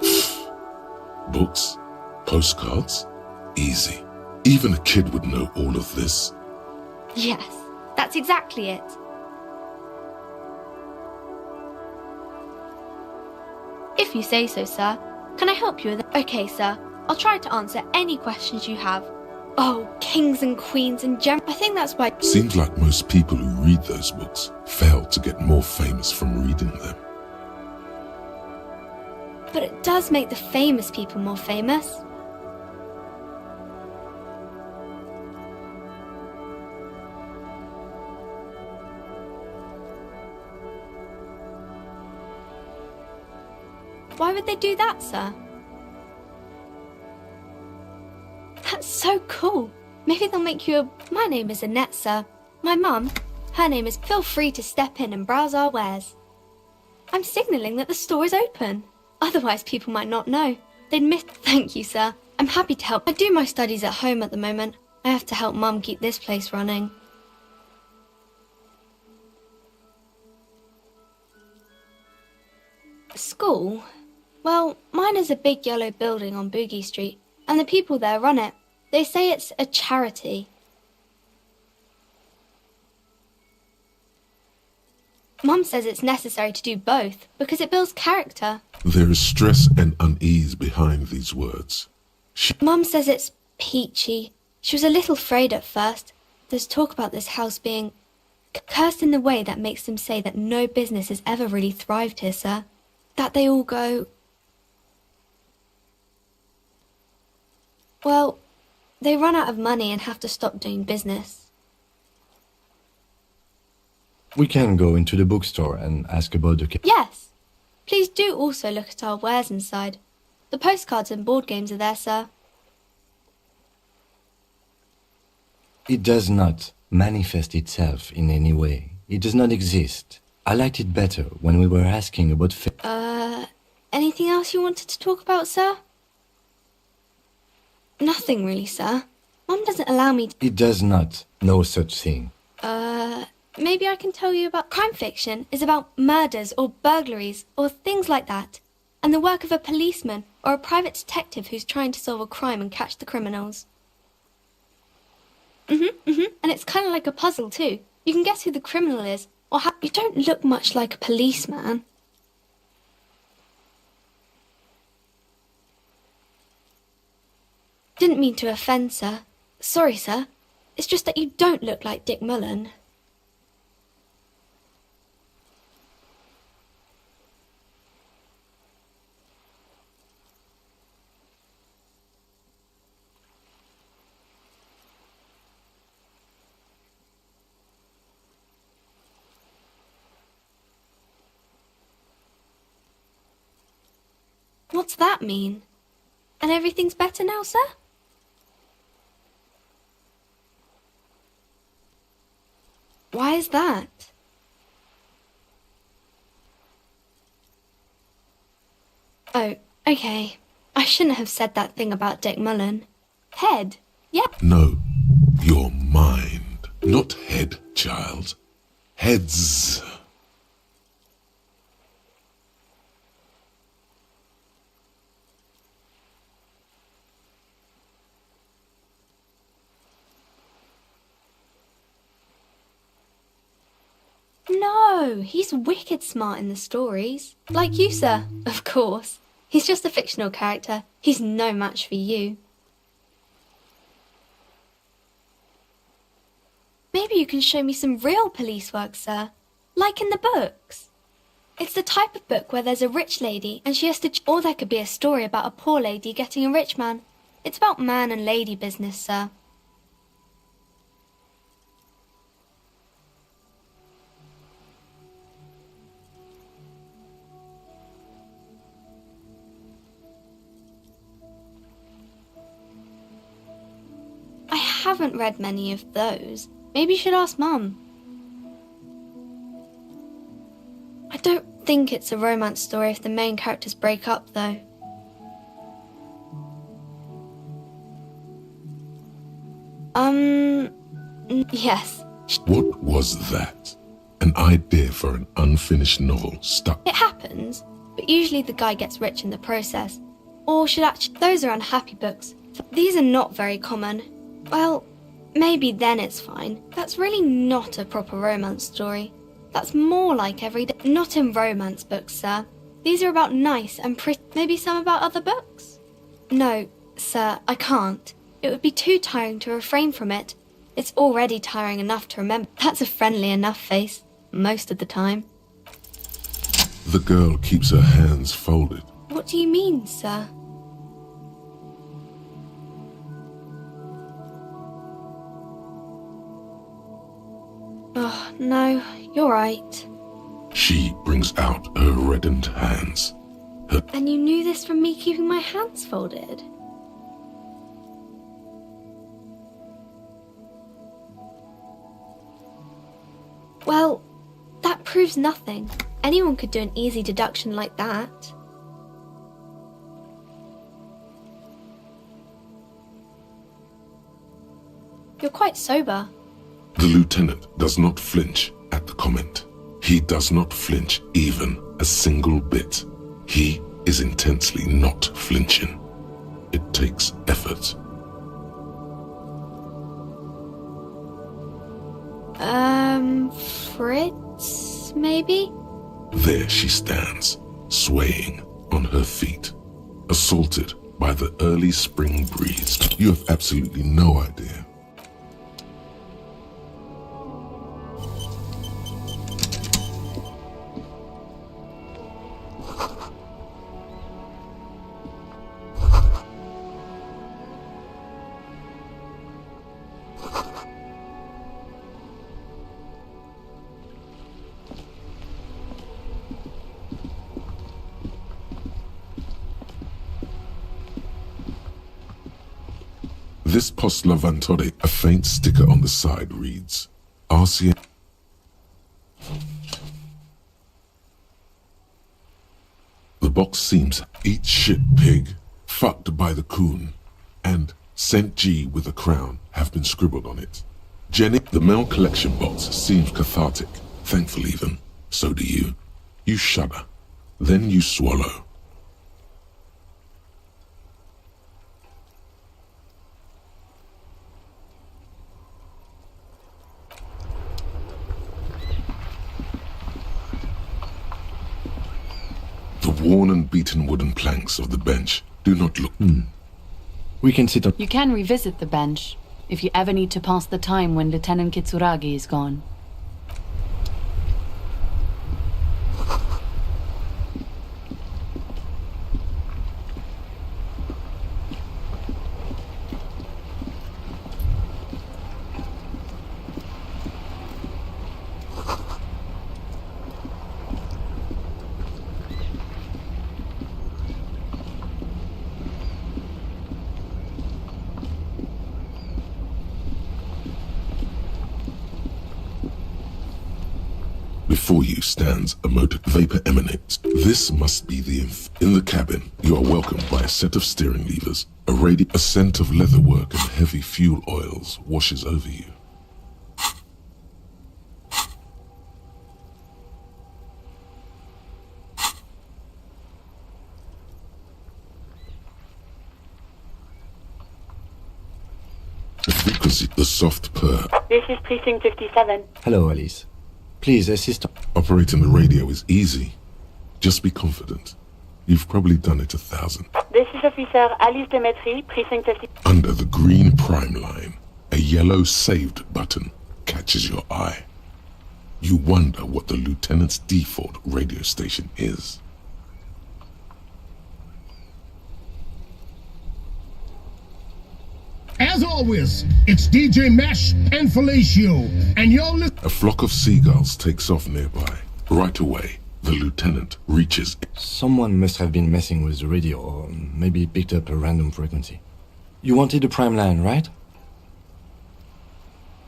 Books? Postcards? Easy. Even a kid would know all of this. Yes, that's exactly it. If you say so, sir. Can I help you with it? Okay, sir. I'll try to answer any questions you have. Oh, kings and queens and I think that's why... Seems like most people who read those books fail to get more famous from reading them. But it does make the famous people more famous. Why would they do that, sir? That's so cool. Maybe they'll make you a... My name is Annette, sir. My mum, her name is... Feel free to step in and browse our wares. I'm signalling that the store is open. Otherwise, people might not know. They'd miss... Thank you, sir. I'm happy to help. I do my studies at home at the moment. I have to help Mum keep this place running. School? Well, mine is a big yellow building on Boogie Street, and the people there run it. They say it's a charity. Mum says it's necessary to do both because it builds character. There is stress and unease behind these words. Mum says it's peachy. She was a little afraid at first. There's talk about this house being cursed in the way that makes them say that no business has ever really thrived here, sir. That they all go... Well, they run out of money and have to stop doing business. We can go into the bookstore and ask about the... Yes. Please do also look at our wares inside. The postcards and board games are there, sir. It does not manifest itself in any way. It does not exist. I liked it better when we were asking about... Anything else you wanted to talk about, sir? Nothing really, sir. Mum doesn't allow me to... It does not. No such thing. Maybe I can tell you about... Crime fiction is about murders or burglaries or things like that. And the work of a policeman or a private detective who's trying to solve a crime and catch the criminals. And it's kind of like a puzzle too. You can guess who the criminal is or how... You don't look much like a policeman. Didn't mean to offend, sir. Sorry, sir. It's just that you don't look like Dick Mullen. What's that mean? And everything's better now, sir? Why is that? Oh, okay. I shouldn't have said that thing about Dick Mullen. Head, yeah. No, your mind. Not head, child. Heads. No, he's wicked smart in the stories. Like you, sir, of course. He's just a fictional character. He's no match for you. Maybe you can show me some real police work, sir. Like in the books. It's the type of book where there's a rich lady and she has to... Or there could be a story about a poor lady getting a rich man. It's about man and lady business, sir. I haven't read many of those. Maybe you should ask Mum. I don't think it's a romance story if the main characters break up, though. Yes. What was that? An idea for an unfinished novel stuck? It happens, but usually the guy gets rich in the process. Or should actually... Those are unhappy books. These are not very common. Well, maybe then it's fine. That's really not a proper romance story. That's more like everyday... Not in romance books, sir. These are about nice and pretty... Maybe some about other books? No, sir, I can't. It would be too tiring to refrain from it. It's already tiring enough to remember. That's a friendly enough face, most of the time. The girl keeps her hands folded. What do you mean, sir? Oh, no, you're right. She brings out her reddened hands. And you knew this from me keeping my hands folded? Well, that proves nothing. Anyone could do an easy deduction like that. You're quite sober. The lieutenant does not flinch at the comment. He does not flinch even a single bit. He is intensely not flinching. It takes effort. Fritz, maybe? There she stands, swaying on her feet, assaulted by the early spring breeze. You have absolutely no idea. This post lavantore, a faint sticker on the side reads, RCA. The box seems eat shit pig, fucked by the coon, and St. G with a crown have been scribbled on it. Jenny, the mail collection box seems cathartic, thankful even. So do you. You shudder. Then you swallow. The worn and beaten wooden planks of the bench do not look... We can sit on... You can revisit the bench if you ever need to pass the time when Lieutenant Kitsuragi is gone. Before you stands a motor. Vapor emanates. This must be the In the cabin, you are welcomed by a set of steering levers. A scent of leatherwork and heavy fuel oils washes over you. The frequency, the soft purr. This is Precinct 57. Hello, Alice. Please assist. Operating the radio is easy. Just be confident. You've probably done it 1,000. This is Officer Alice Demetri, Precinct 50. Under the green prime line, a yellow saved button catches your eye. You wonder what the lieutenant's default radio station is. As always, it's DJ Mesh and Felicio, and you're listening. A flock of seagulls takes off nearby. Right away, the lieutenant reaches. Someone must have been messing with the radio, or maybe picked up a random frequency. You wanted the prime line, right?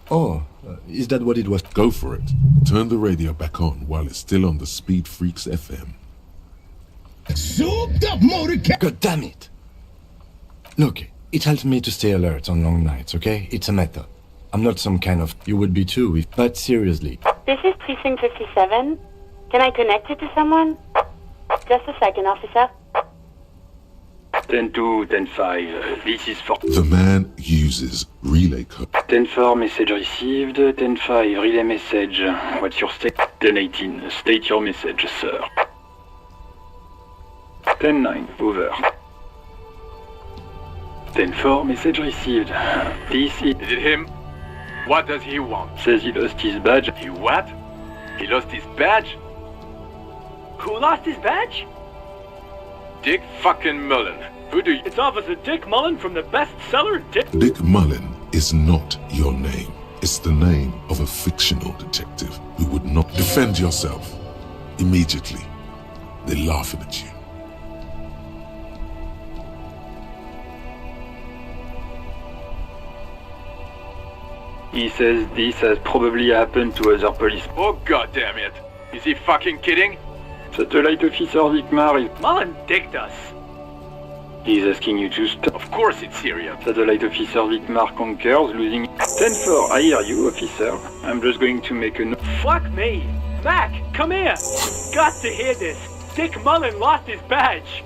Oh, is that what it was? Go for it. Turn the radio back on while it's still on the Speed Freaks FM. Souped up motor God damn it! Look, it helps me to stay alert on long nights, okay? It's a method. I'm not some kind of... You would be too, if... But seriously. This is Precinct 57. Can I connect it to someone? Just a second, officer. 10-2, 10-5, this is for... The man uses relay code. 10-4, message received. 10-5, relay message. What's your state? 10-18, state your message, sir. 10-9, over. 10-4, message received. This is... Is it him? What does he want? Says he lost his badge. He what? He lost his badge? Who lost his badge? Dick fucking Mullen. Who do you... It's Officer Dick Mullen from the bestseller Dick Mullen is not your name. It's the name of a fictional detective who would not defend yourself. Immediately, they're laughing at you. He says this has probably happened to other police. Oh god damn it. Is he fucking kidding? Satellite Officer Vikmar is... Mullen dicked us. He's asking you to stop. Of course it's serious. Satellite Officer Vikmar concurs, losing... 10-4, I hear you, officer. I'm just going to make a note. Fuck me. Mac, come here. Got to hear this. Dick Mullen lost his badge.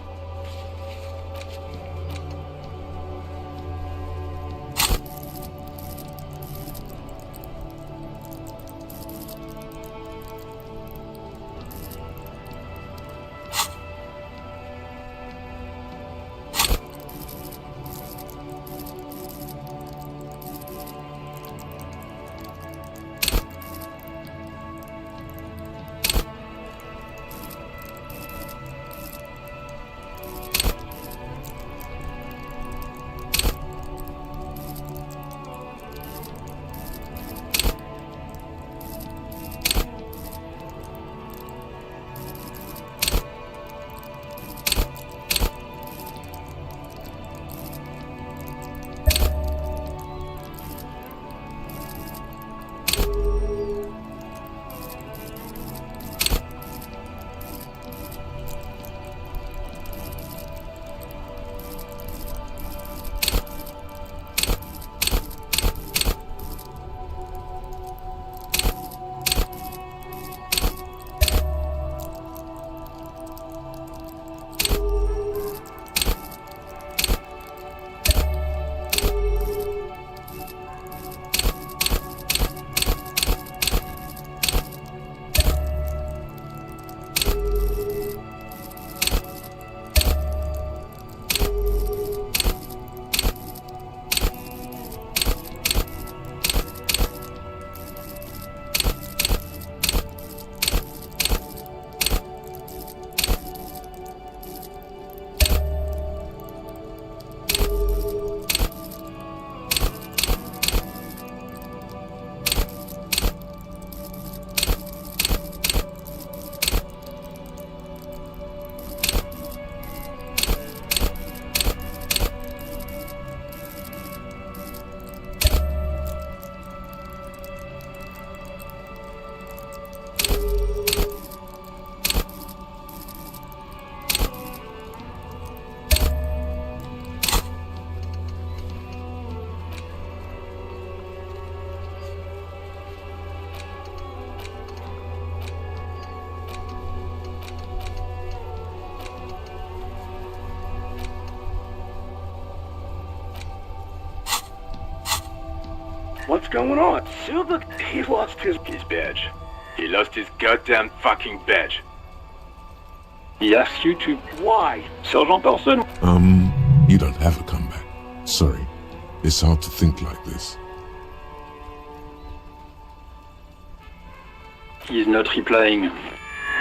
What's going on? Silver, he lost his badge. He lost his goddamn fucking badge. He asks you to... Why? Sergeant Person? You don't have a comeback. Sorry. It's hard to think like this. He's not replying.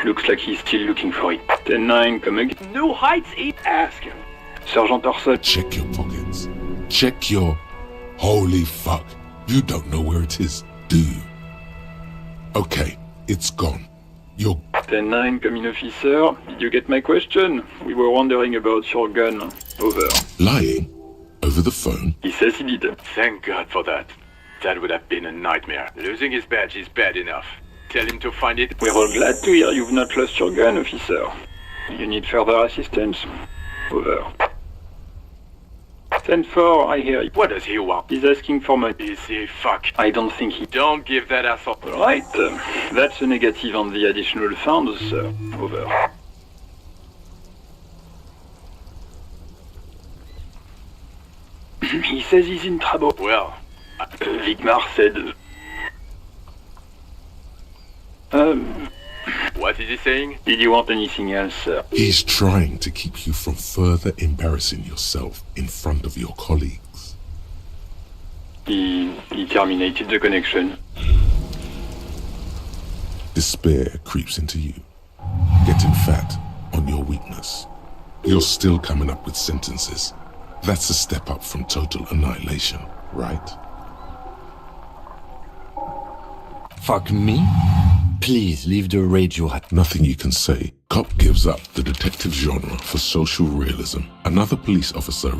Looks like he's still looking for it. 10-9, come again. New Heights, ask him. Sergeant Person. Check your pockets. Check your... Holy fuck. You don't know where it is, do you? Okay, it's gone. You're... 10-9, come in, officer. Did you get my question? We were wondering about your gun. Over. Lying? Over the phone? He says he did. Thank God for that. That would have been a nightmare. Losing his badge is bad enough. Tell him to find it. We're all glad to hear you've not lost your gun, officer. You need further assistance? Over. 10-4, I hear you. What does he want? He's asking for money. Is he fuck? I don't think he... Don't give that asshole... Right. That's a negative on the additional funds, sir. Over. He says he's in trouble. Well... Vigmar said... What is he saying? Did you want anything else, sir? He's trying to keep you from further embarrassing yourself in front of your colleagues. He terminated the connection. Despair creeps into you, getting fat on your weakness. You're still coming up with sentences. That's a step up from total annihilation, right? Fuck me? Please leave the rage you had. Nothing you can say. Cop gives up the detective genre for social realism. Another police officer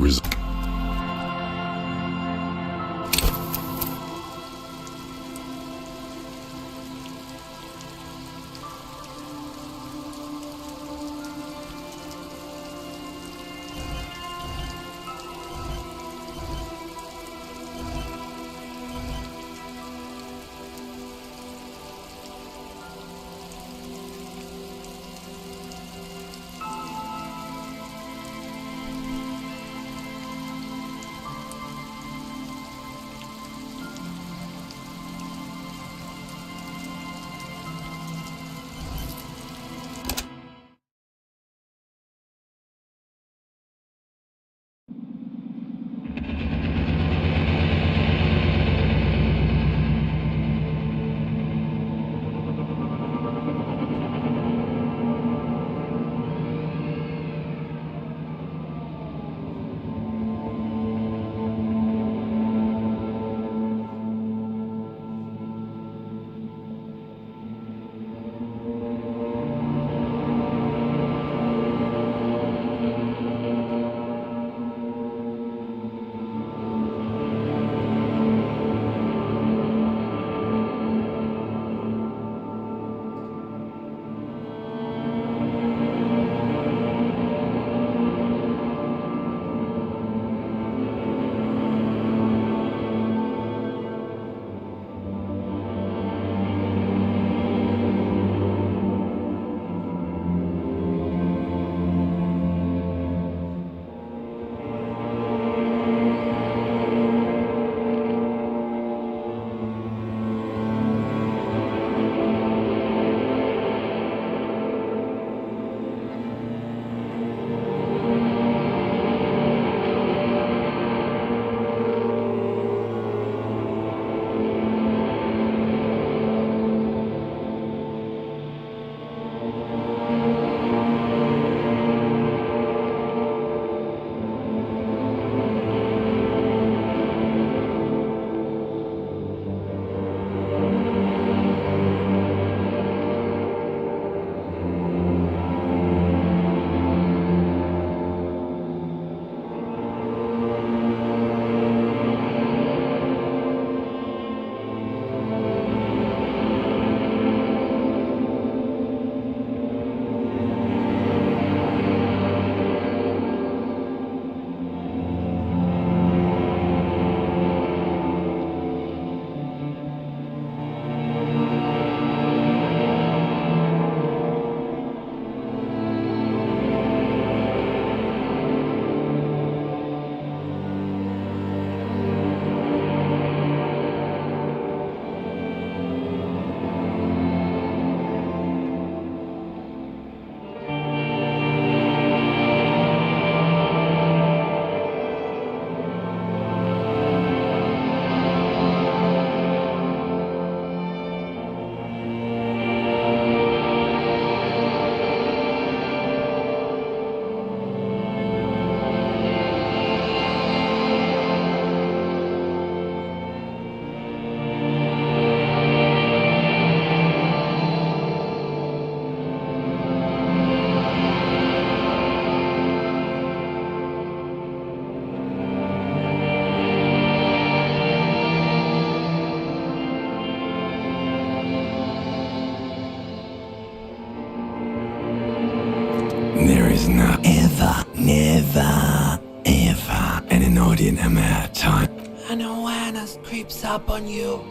creeps up on you.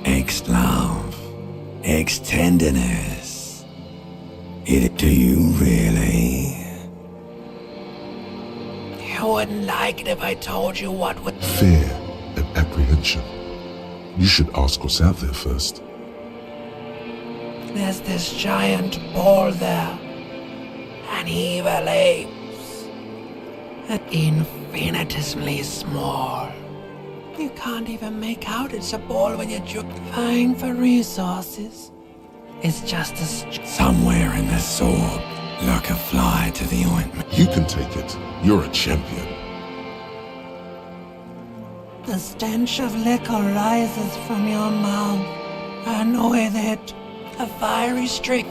Ex-love. Ex-tenderness. Do you really? You wouldn't like it if I told you what would... Fear and apprehension. You should ask what's out there first. There's this giant ball there. And evil apes. And infinitesimally small. You can't even make out it's a ball when you're vying for resources. It's just a... Somewhere in the sword, like a fly to the ointment. You can take it. You're a champion. The stench of liquor rises from your mouth. I know it. A fiery streak.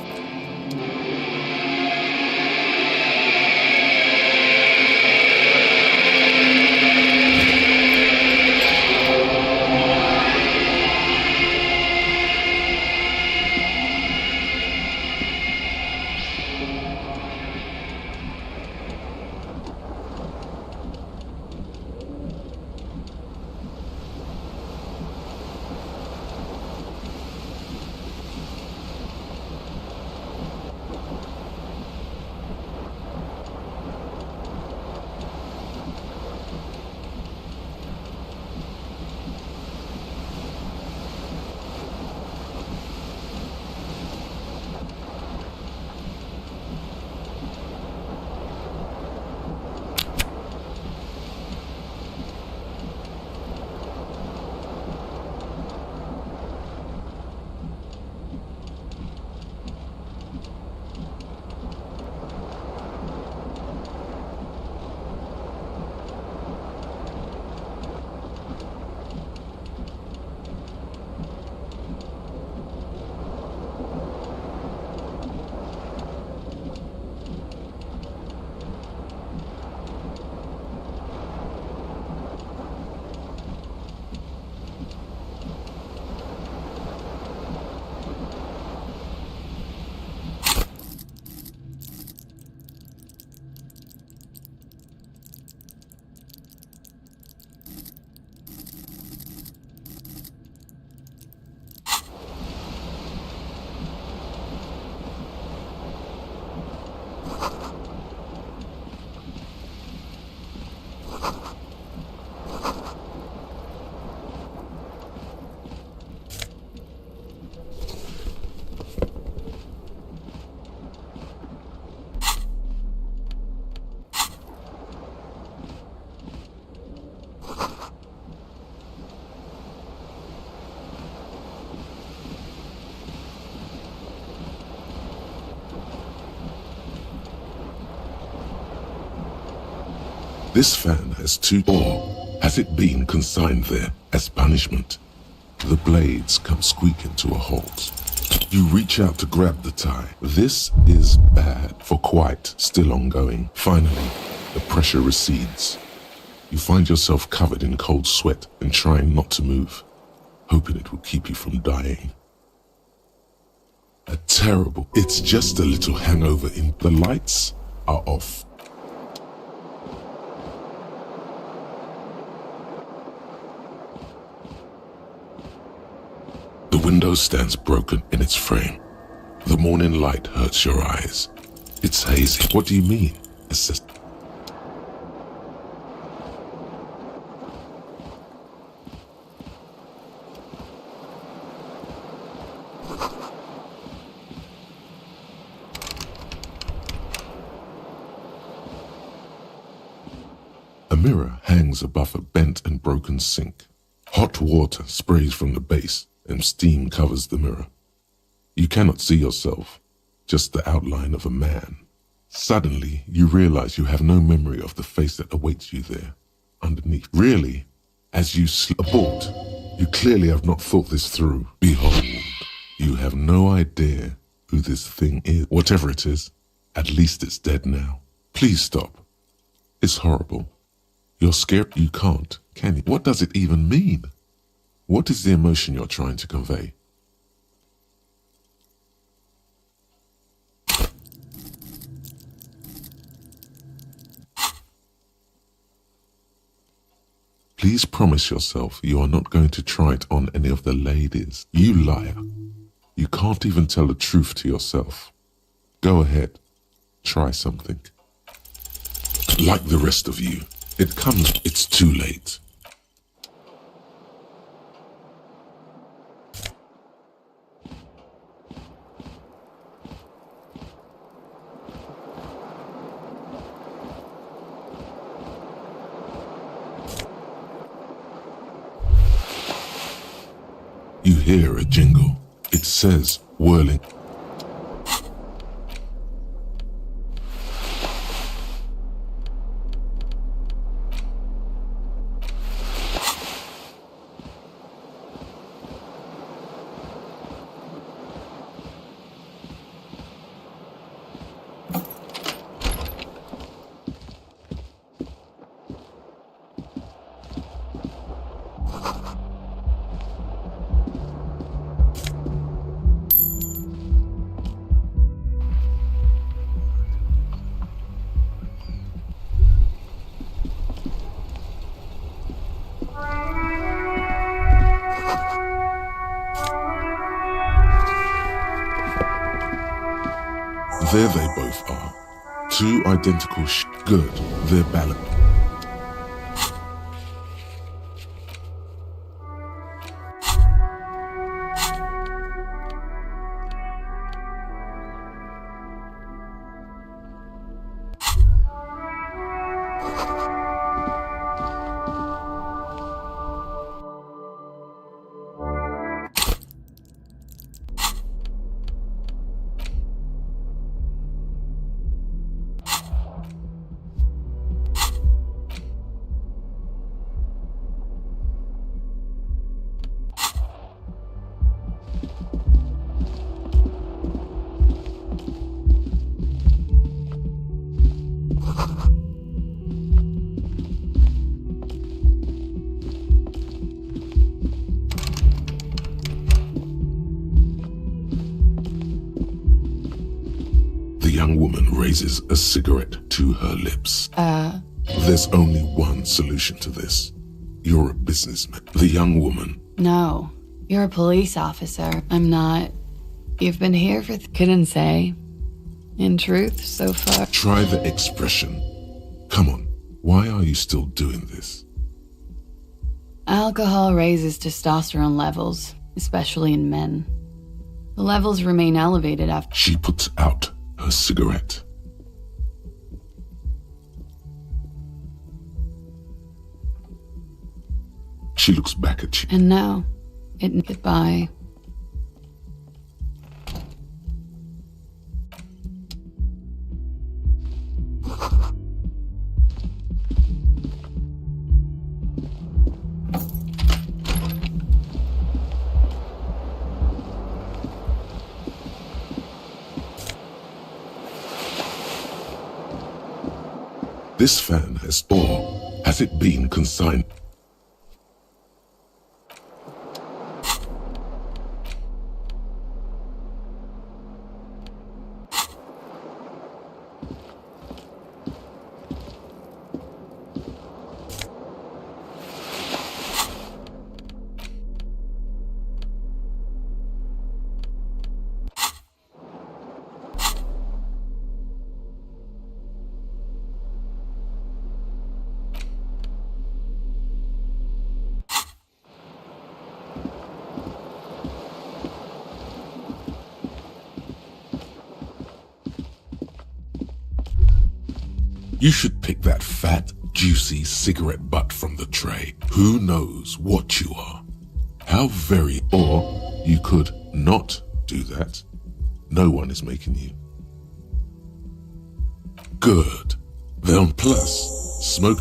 This fan has two, or has it been consigned there as punishment? The blades come squeaking to a halt. You reach out to grab the tie. This is bad for quite still ongoing. Finally, the pressure recedes. You find yourself covered in cold sweat and trying not to move, hoping it will keep you from dying. It's just a little hangover in the lights are off. The window stands broken in its frame. The morning light hurts your eyes. It's hazy. What do you mean? It's just... A mirror hangs above a bent and broken sink. Hot water sprays from the base and steam covers the mirror. You cannot see yourself, just the outline of a man. Suddenly, you realize you have no memory of the face that awaits you there, underneath. Really, as you abort, you clearly have not thought this through. Behold, you have no idea who this thing is. Whatever it is, at least it's dead now. Please stop. It's horrible. You're scared. You can't, can you? What does it even mean? What is the emotion you're trying to convey? Please promise yourself you are not going to try it on any of the ladies. You liar. You can't even tell the truth to yourself. Go ahead. Try something. Like the rest of you, it's too late. You hear a jingle. It says, whirling. There they both are. Two identical good. They're balanced. The young woman raises a cigarette to her lips. There's only one solution to this. You're a businessman. The young woman. No, you're a police officer. I'm not. You've been here for couldn't say. In truth, so far. Try the expression. Come on, why are you still doing this? Alcohol raises testosterone levels, especially in men. The levels remain elevated after. She puts out her cigarette. She looks back at you. And now, goodbye. This fan has it been consigned? You should pick that fat, juicy cigarette butt from the tray. Who knows what you are? How very... Or you could not do that. No one is making you. Good. Then plus, smoke...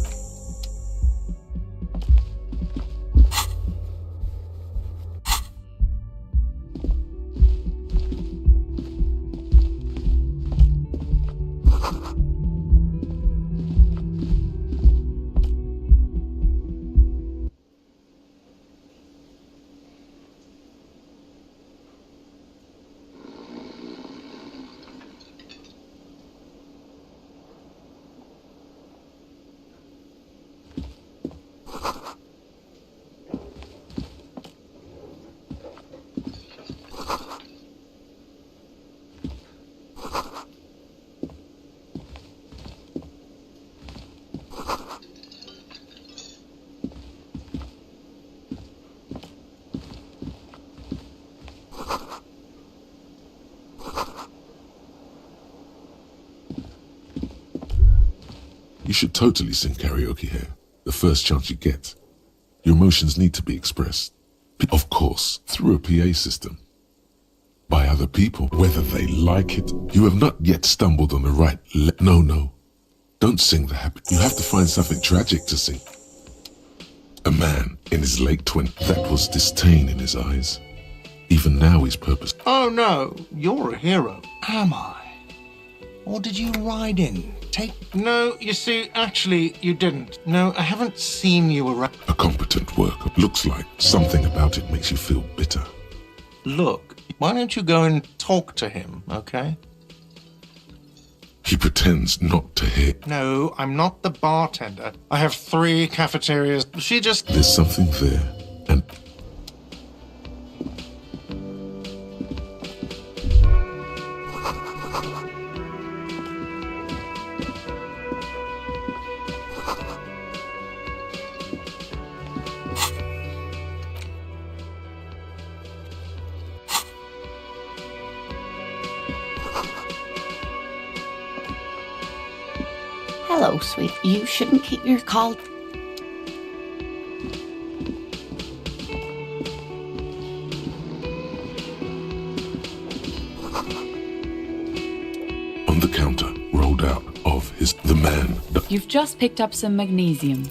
should totally sing karaoke here, the first chance you get. Your emotions need to be expressed. Of course, through a PA system. By other people, whether they like it. You have not yet stumbled on the right No. Don't sing the happy. You have to find something tragic to sing. A man in his late 20s, that was disdain in his eyes. Even now he's purpose. Oh no, you're a hero. Am I? Or did you ride in? No, you see, actually, you didn't. No, I haven't seen you around. A competent worker. Looks like something about it makes you feel bitter. Look, why don't you go and talk to him, okay? He pretends not to hear. No, I'm not the bartender. I have 3 cafeterias. She just... There's something there, and... Hello, sweet. You shouldn't keep your call. On the counter, rolled out of the man. You've just picked up some magnesium.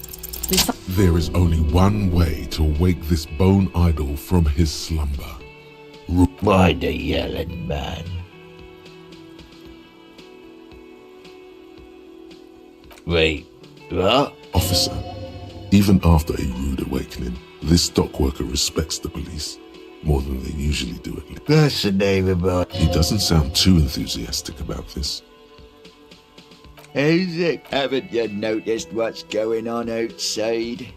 There is only one way to wake this bone idol from his slumber. By the yelling man. Wait, what? Officer, even after a rude awakening, this dock worker respects the police more than they usually do at least. That's the name about. He doesn't sound too enthusiastic about this. Isaac, haven't you noticed what's going on outside?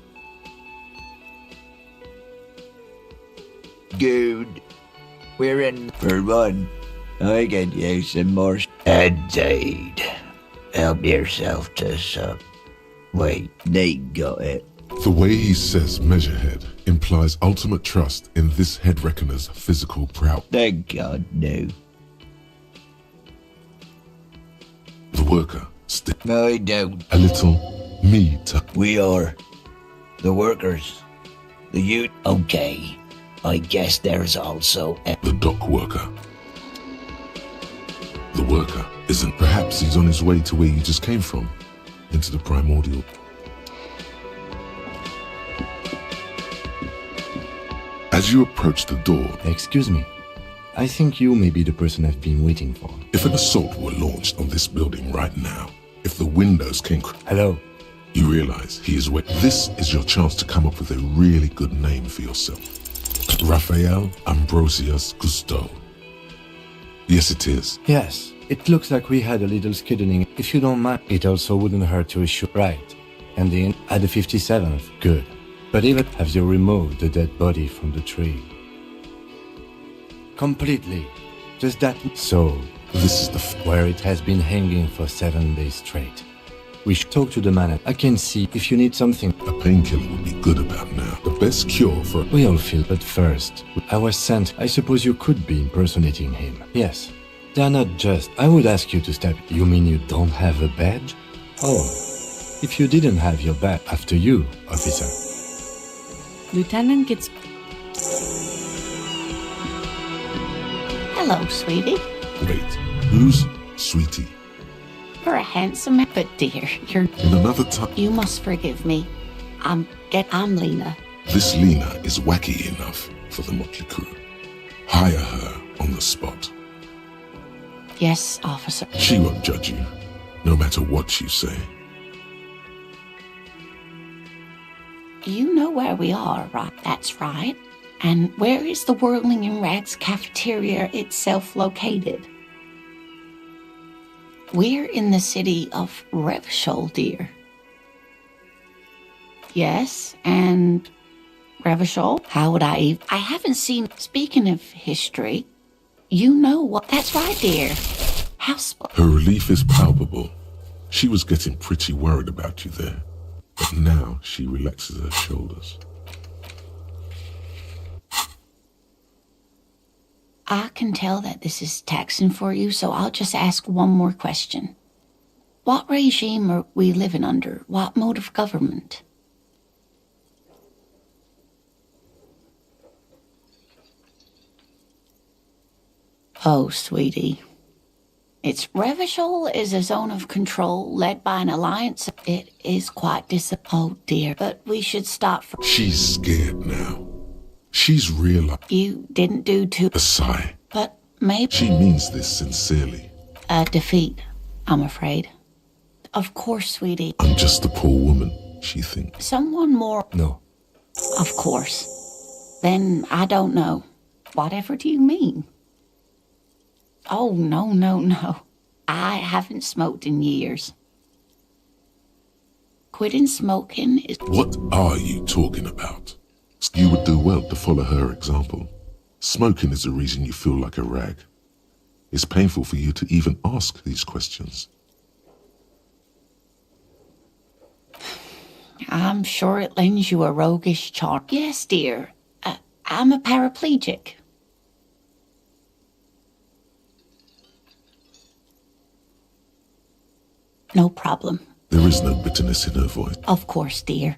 Good. We're in for one. I could use some more. Indeed. Help yourself to some. Wait, they got it. The way he says measurehead implies ultimate trust in this head reckoner's physical prowess. Thank God, no. The worker No, I don't. a little me to We are the workers. The youth. Okay. I guess there's also the dock worker. The worker isn't. Perhaps he's on his way to where you just came from, into the primordial. As you approach the door... Excuse me. I think you may be the person I've been waiting for. If an assault were launched on this building right now, if the windows came... Hello? You realize he is waiting. This is your chance to come up with a really good name for yourself. Raphael Ambrosius Cousteau. Yes, it is. Yes, it looks like we had a little skidding. If you don't mind, it also wouldn't hurt to issue. Right. And the at the 57th. Good. But even have you removed the dead body from the tree? Completely. Just that. So, this is the where it has been hanging for 7 days straight. We should talk to the man. I can see if you need something. A painkiller would be good about now. The best cure for... We all feel. But first, I was sent. I suppose you could be impersonating him. Yes. They're not just... I would ask you to step... You mean you don't have a badge? Oh. If you didn't have your badge, after you, officer. Lieutenant gets... Hello, sweetie. Wait, who's sweetie? You're a handsome man, but dear, you're... In another time... You must forgive me. I'm Lena. This Lena is wacky enough for the motley crew. Hire her on the spot. Yes, officer. She won't judge you, no matter what you say. You know where we are, right? That's right. And where is the Whirling in Rags cafeteria itself located? We're in the city of Revachol, dear. Yes, and Revachol? How would I even... I haven't seen... Speaking of history, you know what... That's right, dear. Her relief is palpable. She was getting pretty worried about you there. But now she relaxes her shoulders. I can tell that this is taxing for you, so I'll just ask one more question. What regime are we living under? What mode of government? Oh, sweetie. Revachol is a zone of control led by an alliance. It is quite oh dear, but we should stop for— She's scared now. She's realized— You didn't do too— A sigh. But maybe— She means this sincerely. A defeat, I'm afraid. Of course, sweetie. I'm just a poor woman, she thinks. Someone more— No. Of course. Then I don't know. Whatever do you mean? Oh, no. I haven't smoked in years. Quitting smoking is— What are you talking about? You would do well to follow her example. Smoking is the reason you feel like a rag. It's painful for you to even ask these questions. I'm sure it lends you a roguish charm. Yes, dear. I'm a paraplegic. No problem. There is no bitterness in her voice. Of course, dear.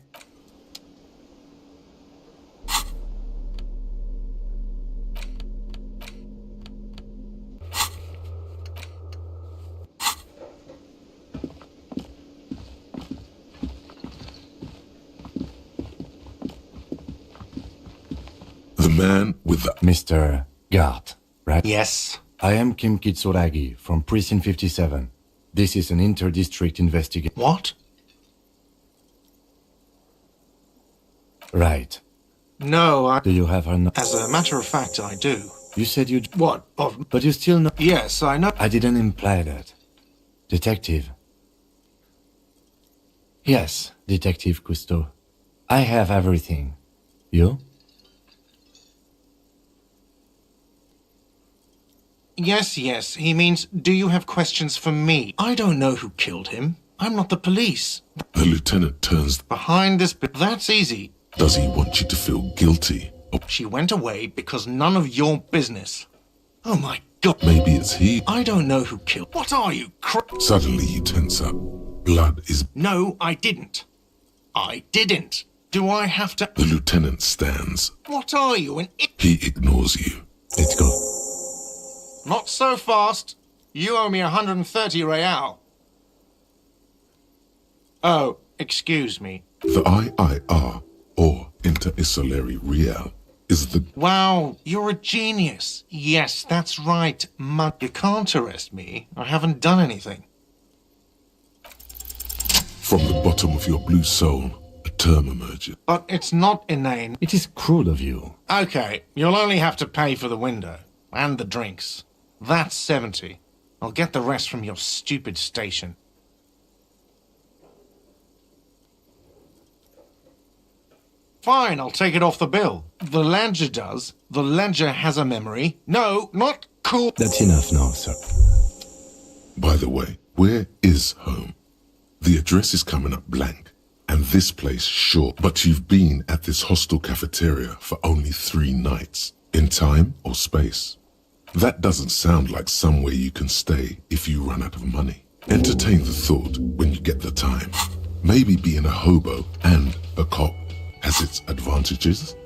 The man with the— Mr. Gart, right? Yes. I am Kim Kitsuragi from Precinct 57. This is an inter-district investigation. What? Right. No, Do you have her As a matter of fact, I do. You said you— What? But you still know— Yes, I know. I didn't imply that. Detective. Yes, Detective Cousteau. I have everything. You? Yes. He means, do you have questions for me? I don't know who killed him. I'm not the police. The lieutenant turns— Behind this that's easy. Does he want you to feel guilty? Or She went away because none of your business. Oh my God. maybe it's he? I don't know who killed. What are you? Suddenly you tense up. Blood is— No, I didn't. I didn't. Do I have to? The lieutenant stands. What are you, an He ignores you. Let's go. Not so fast. You owe me 130 real. Oh, excuse me. The IIR, or Inter-Isolary Real, is the— Wow, you're a genius. Yes, that's right. You can't arrest me. I haven't done anything. From the bottom of your blue soul, a term emerges. But it's not inane. It is cruel of you. Okay, you'll only have to pay for the window. And the drinks. That's 70. I'll get the rest from your stupid station. Fine, I'll take it off the bill. The ledger does. The ledger has a memory. No, not cool. That's enough now, sir. By the way, where is home? The address is coming up blank, and this place short. But you've been at this hostel cafeteria for only 3 nights. In time or space? That doesn't sound like somewhere you can stay if you run out of money. Entertain the thought when you get the time. Maybe being a hobo and a cop has its advantages.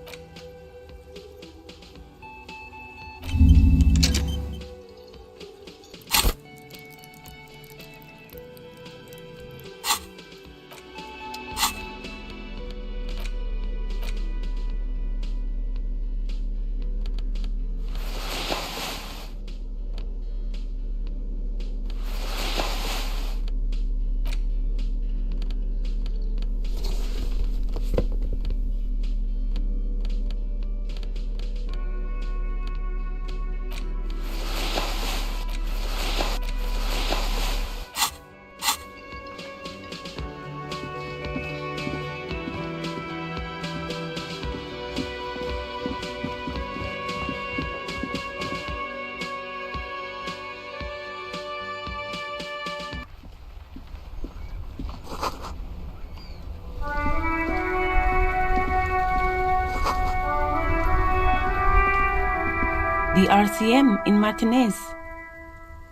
The RCM in Martinez.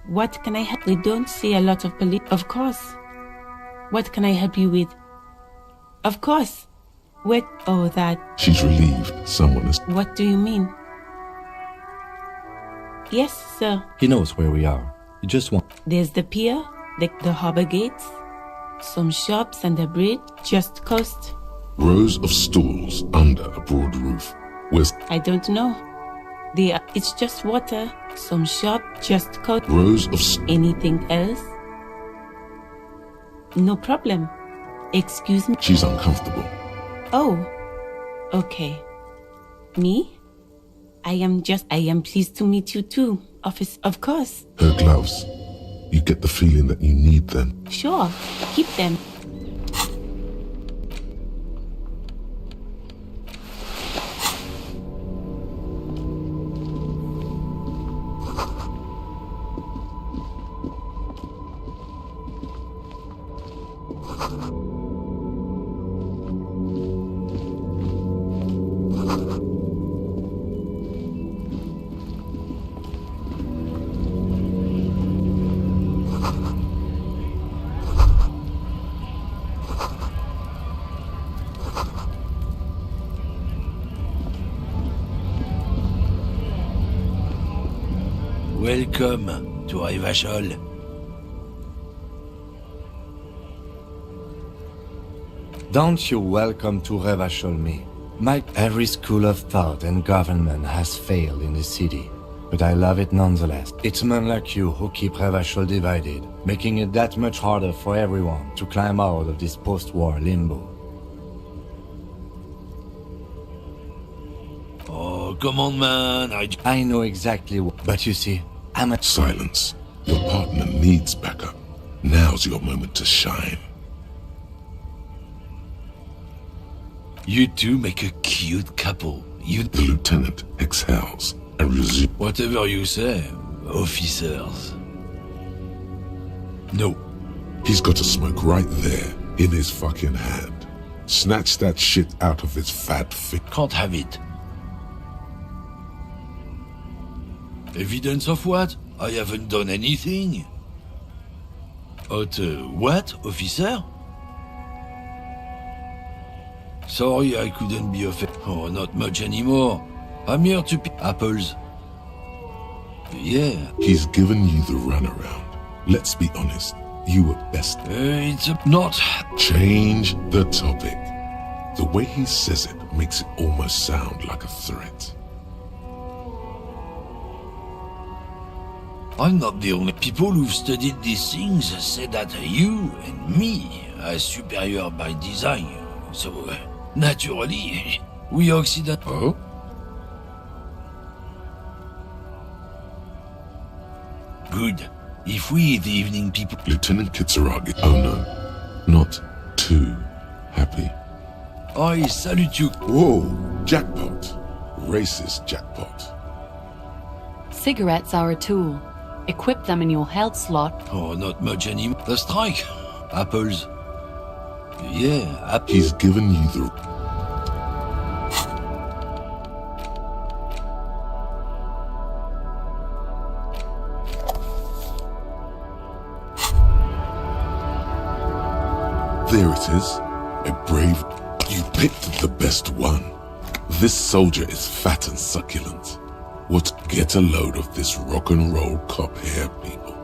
What can I help? We don't see a lot of police. Of course, What can I help you with? Of course. Wait, oh, that... She's relieved someone is... What do you mean? Yes, sir. He knows where we are. He just wants... There's the pier, the harbor gates, some shops and a bridge, just coast. Rows of stalls under a broad roof. Where's... I don't know. It's just water, some shop, just coast. Rows of... Anything else? No problem. Excuse me. She's uncomfortable. Oh, okay. Me? I am pleased to meet you too, office, of course. Her gloves. You get the feeling that you need them. Sure, keep them. Welcome to Revachol. Don't you welcome to Revachol me. Every school of thought and government has failed in the city, but I love it nonetheless. It's men like you who keep Revachol divided, making it that much harder for everyone to climb out of this post-war limbo. Oh, come on, man. I know exactly what... But you see, I'm a... Silence. Your partner needs backup. Now's your moment to shine. You two make a cute couple. The lieutenant exhales and resumes. Whatever you say, officers. No. He's got a smoke right there, in his fucking hand. Snatch that shit out of his fat finger. Can't have it. Evidence of what? I haven't done anything. What, officer? Sorry, I couldn't be offended. Oh, not much anymore. I'm here to pick apples. Yeah. He's given you the runaround. Let's be honest. You were best. It's not... Change the topic. The way he says it makes it almost sound like a threat. I'm not the only people who've studied these things say that you and me are superior by design. So, naturally, we Occident... Oh? Good. If we, the evening people... Lieutenant Kitsuragi. Oh no. Not too happy. I salute you. Whoa. Jackpot. Racist jackpot. Cigarettes are a tool. Equip them in your health slot. Oh, not much anymore. The strike. Apples. Yeah, He's given you the... There it is. A brave... You picked the best one. This soldier is fat and succulent. Get a load of this rock and roll cop here, people.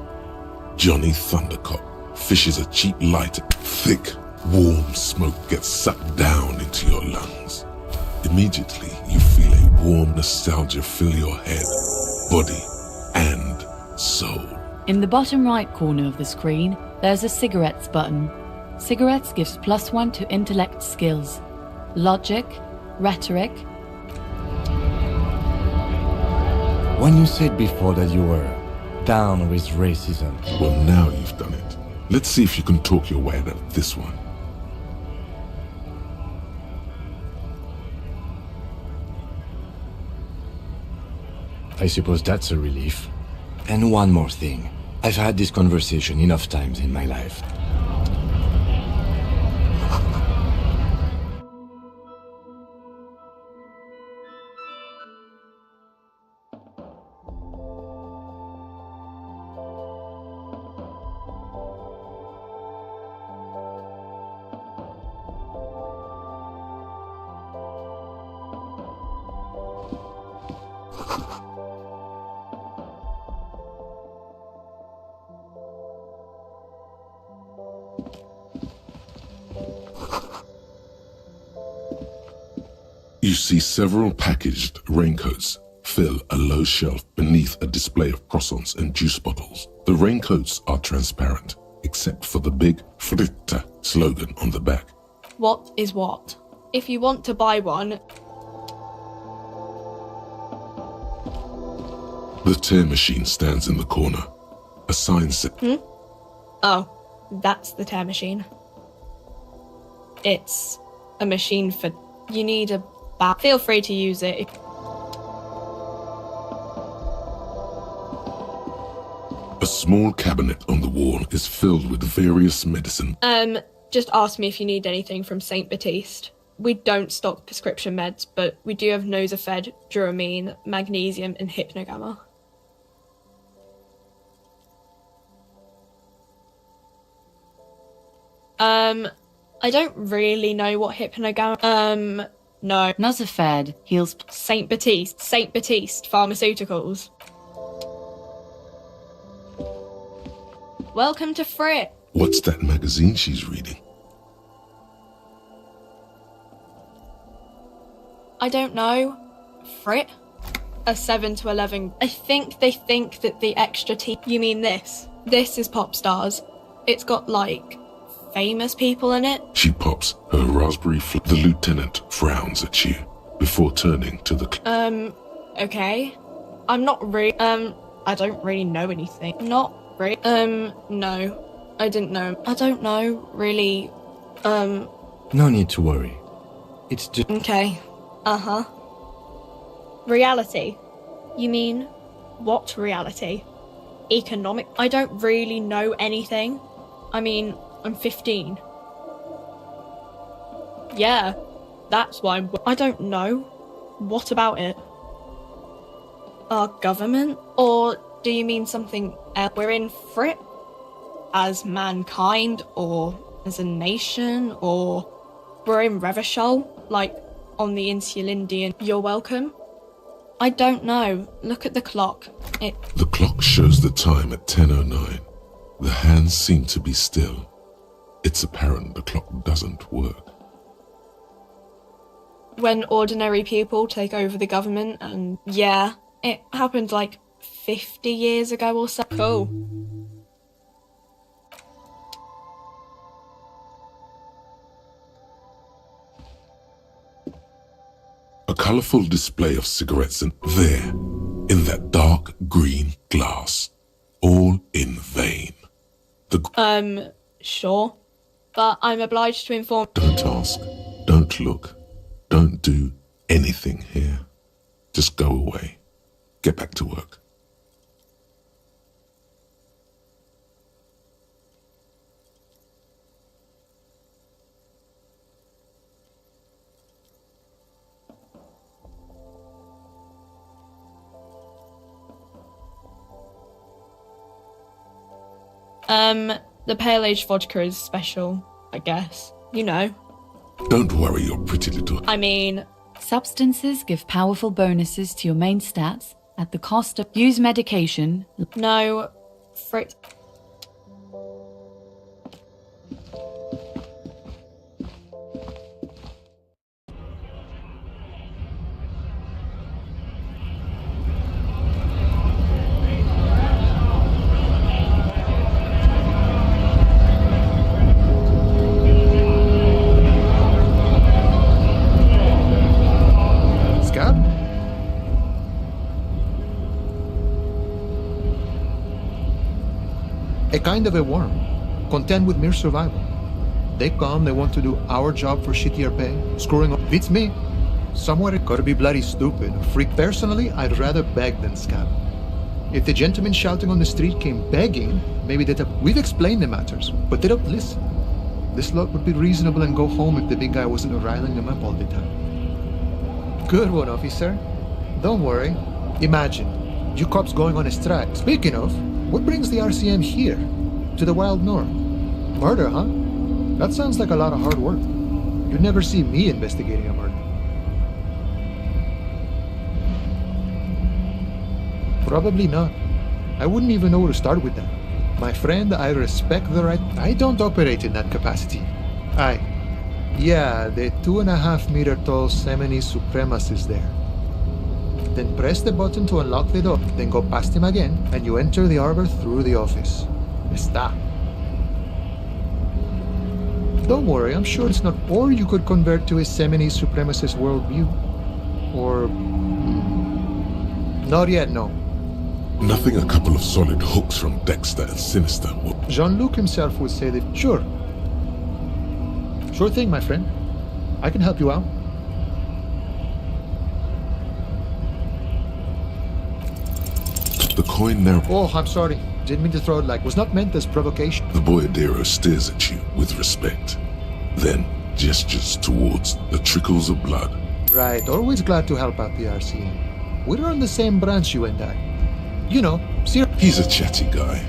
Johnny Thundercop fishes a cheap light. Thick, warm smoke gets sucked down into your lungs. Immediately, you feel a warm nostalgia fill your head, body, and soul. In the bottom right corner of the screen, there's a cigarettes button. Cigarettes gives +1 to intellect skills. Logic, rhetoric. When you said before that you were down with racism... Well, now you've done it. Let's see if you can talk your way out of this one. I suppose that's a relief. And one more thing. I've had this conversation enough times in my life. see several packaged raincoats fill a low shelf beneath a display of croissants and juice bottles. The raincoats are transparent, except for the big Fritta slogan on the back. What is what? If you want to buy one... The tear machine stands in the corner. A sign says... Oh, that's the tear machine. It's a machine for... You need a bat. Feel free to use it. A small cabinet on the wall is filled with various medicine. Just ask me if you need anything from St. Baptiste. We don't stock prescription meds, but we do have Nosafed, Duramine, Magnesium, and Hypnogamma. I don't really know what Hypnogamma... No. Nosafed heals... St. Baptiste Pharmaceuticals. Welcome to Frit. What's that magazine she's reading? I don't know. Frit? A 7 to 11. I think they think that the extra T... You mean this? This is Pop Stars. It's got, like, famous people in it. She pops her raspberry The lieutenant frowns at you before turning to the... Okay. I'm not really... I don't really know anything. Not really... No. I didn't know. I don't know, really. No need to worry. It's just... Okay. Uh-huh. Reality. You mean, what reality? Economic? I don't really know anything. I mean, I'm 15. Yeah, that's why I don't know. What about it? Our government? Or do you mean something else? We're in Frit? As mankind, or as a nation, or we're in Revachol, like on the Insulindian. You're welcome? I don't know. Look at the clock. The clock shows the time at 10:09. The hands seem to be still. It's apparent the clock doesn't work. When ordinary people take over the government, and yeah, it happened like 50 years ago or so. Cool. A colourful display of cigarettes there, in that dark green glass, all in vain. Sure. But I'm obliged to inform... Don't ask, don't look, don't do anything here. Just go away. Get back to work. The Pale Age vodka is special, I guess. You know. Don't worry your pretty little... I mean... Substances give powerful bonuses to your main stats at the cost of... Use medication. No, Frit... A kind of a worm, content with mere survival. They come, they want to do our job for shittier pay, screwing up. Beats me. Somewhere it gotta be bloody stupid. Freak. Personally, I'd rather beg than scab. If the gentleman shouting on the street came begging, maybe they'd have... We've explained the matters, but they don't listen. This lot would be reasonable and go home if the big guy wasn't riling them up all the time. Good one, officer. Don't worry. Imagine, you cops going on a strike. Speaking of, what brings the RCM here, to the wild north? Murder, huh? That sounds like a lot of hard work. You'd never see me investigating a murder. Probably not. I wouldn't even know where to start with that. My friend, I respect the right... I don't operate in that capacity. Yeah, the 2.5-meter tall Semini supremacist there. Then press the button to unlock the door, then go past him again, and you enter the arbor through the office. Está. Don't worry, I'm sure it's not. Or you could convert to his Semini supremacist worldview. Or... Not yet, no. Nothing a couple of solid hooks from Dexter and Sinister would... Jean-Luc himself would say that, sure. Sure thing, my friend. I can help you out. The coin now... Oh, I'm sorry. Didn't mean to throw it like... Was not meant as provocation. The boyadero stares at you with respect, then gestures towards the trickles of blood. Right, always glad to help out the RCM. We're on the same branch, you and I. You know, He's a chatty guy.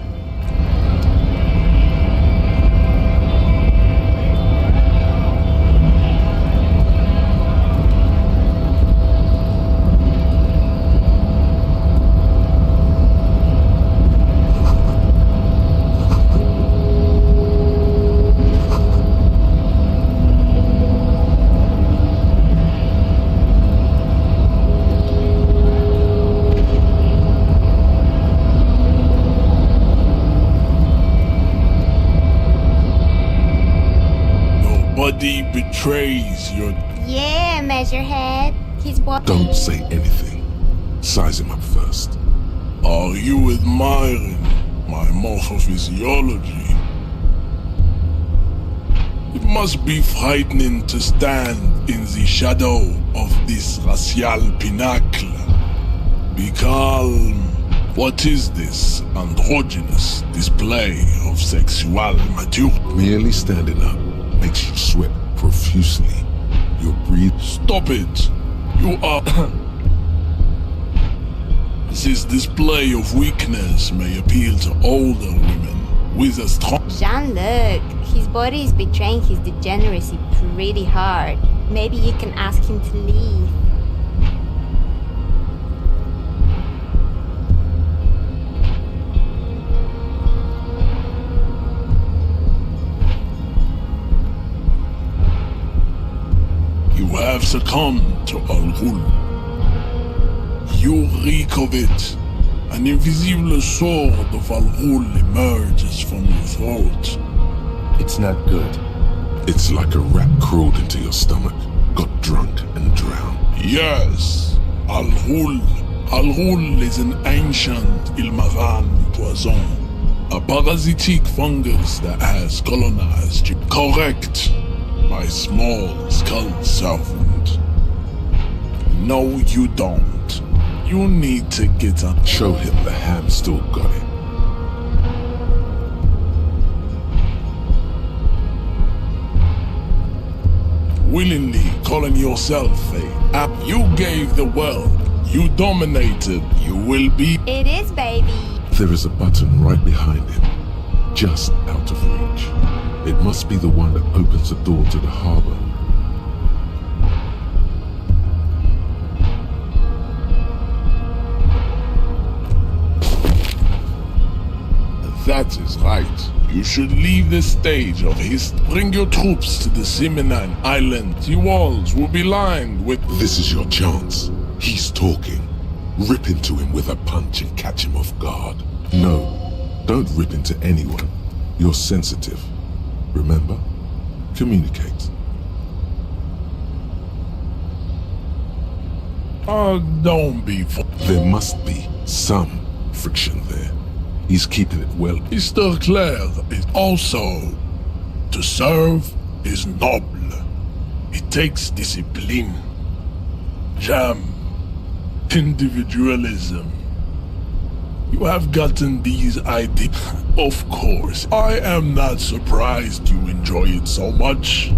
Nobody betrays your... Yeah, Measurehead. He's what? Don't say anything. Size him up first. Are you admiring my morphophysiology? It must be frightening to stand in the shadow of this racial pinnacle. Be calm. What is this androgynous display of sexual maturity? Merely standing up makes you sweat profusely. Your breath... Stop it! You are... This display of weakness may appeal to older women with a strong... Jean-Luc, his body is betraying his degeneracy pretty hard. Maybe you can ask him to leave. You have succumbed to Al-Ghul. You reek of it. An invisible sword of Al-Ghul emerges from your throat. It's not good. It's like a rat crawled into your stomach, got drunk and drowned. Yes, Al-Ghul. Al-Ghul is an ancient Ilmaran poison. A parasitic fungus that has colonized you. Correct. My small skull servant. No, you don't. You need to get up. Show him the ham still got it. Willingly calling yourself a app. You gave the world. You dominated. You will be. It is, baby. There is a button right behind him, just out of reach. It must be the one that opens the door to the harbor. That is right. You should leave the stage of history. Bring your troops to the Simenon Island. The walls will be lined with... This is your chance. He's talking. Rip into him with a punch and catch him off guard. No, don't rip into anyone. You're sensitive. Remember? Communicate. Oh, don't be... There must be some friction there. He's keeping it well. Mr. Claire is also... To serve is noble. It takes discipline. Jam. Individualism. You have gotten these ideas. Of course, I am not surprised you enjoy it so much.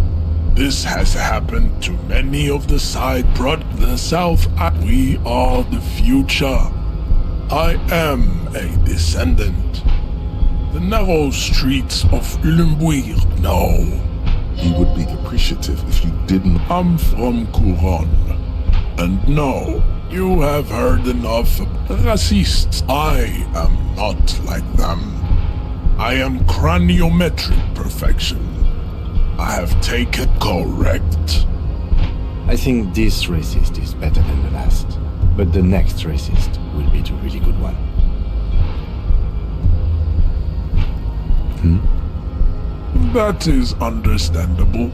This has happened to many of the side products. The South, we are the future. I am a descendant. The narrow streets of Ulembuir, no. He would be appreciative if you didn't. I'm from Couronne. And no, you have heard enough of racists. I am not like them. I am craniometric perfection. I have taken correct. I think this racist is better than the last, but the next racist will be the really good one. That is understandable.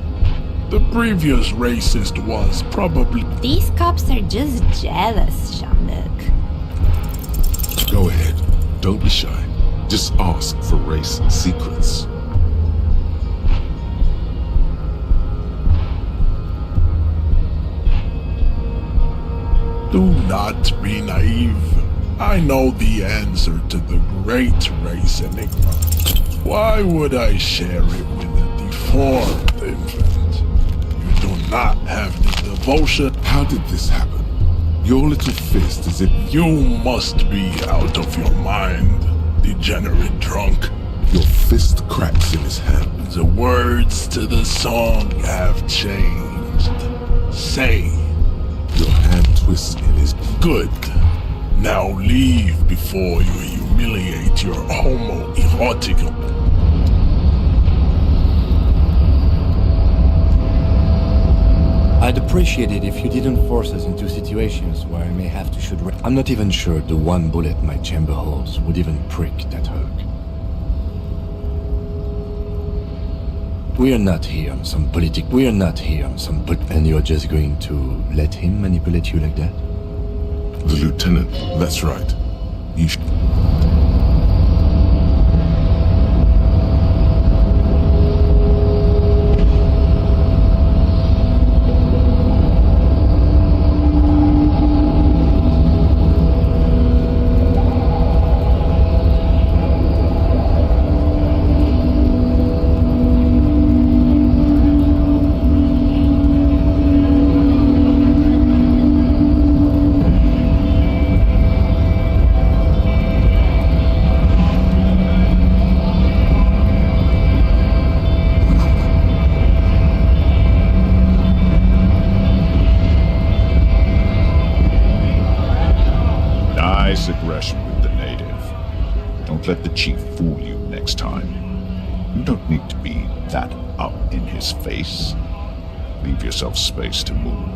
The previous racist was probably... These cops are just jealous, Jean-Luc. Go ahead. Don't be shy. Just ask for race secrets. Do not be naive. I know the answer to the great race enigma. Why would I share it with a deformed infant? You do not have the devotion. How did this happen? Your little fist is it. You must be out of your mind, degenerate drunk. Your fist cracks in his hand. The words to the song have changed. Say, your hand twists in his good. Now leave before you humiliate your homoerotic. I'd appreciate it if you didn't force us into situations where I may have to shoot. I'm not even sure the one bullet my chamber holds would even prick that hug. We're not here on some and you're just going to let him manipulate you like that? The lieutenant, that's right. You should... aggression with the native. Don't let the chief fool you next time. You don't need to be that up in his face. Leave yourself space to move.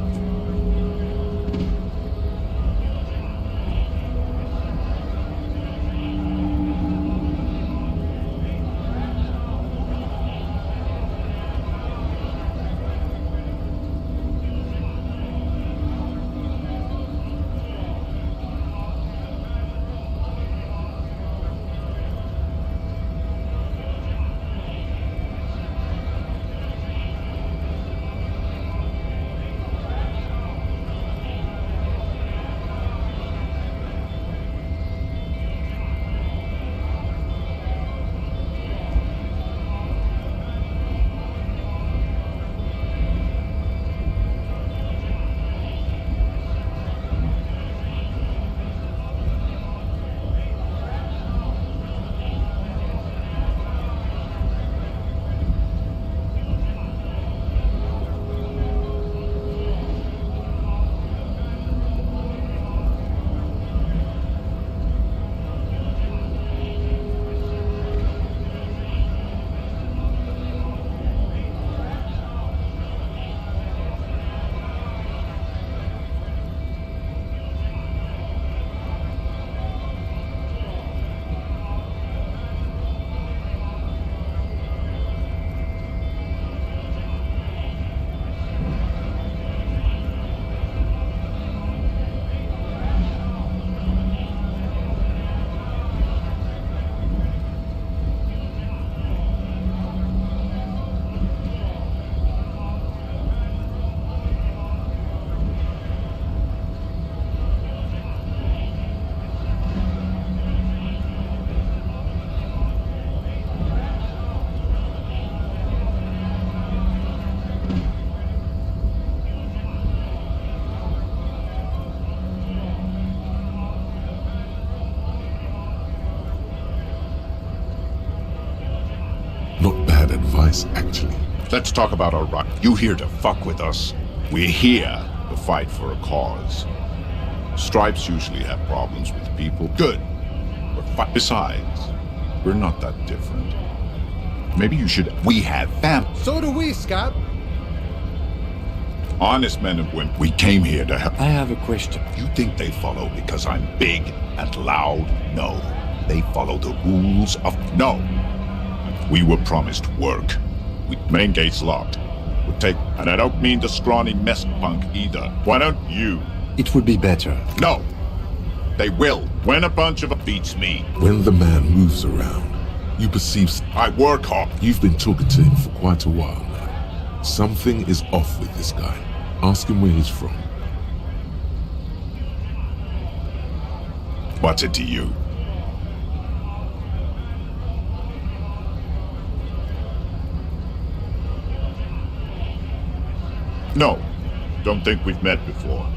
Not bad advice, actually. Let's talk about our right. You here to fuck with us? We're here to fight for a cause. Stripes usually have problems with people. Good. Besides, we're not that different. Maybe you should. We have family. So do we, Scott. Honest men and women. We came here to help. I have a question. You think they follow because I'm big and loud? No. They follow the rules of... No. We were promised work. Main gate's locked. We'll take... And I don't mean the scrawny mess punk either. Why don't you? It would be better. No. They will. When a bunch of... beats me. When the man moves around, you perceive... I work hard. You've been talking to him for quite a while now. Something is off with this guy. Ask him where he's from. What's it to you? No. Don't think we've met before.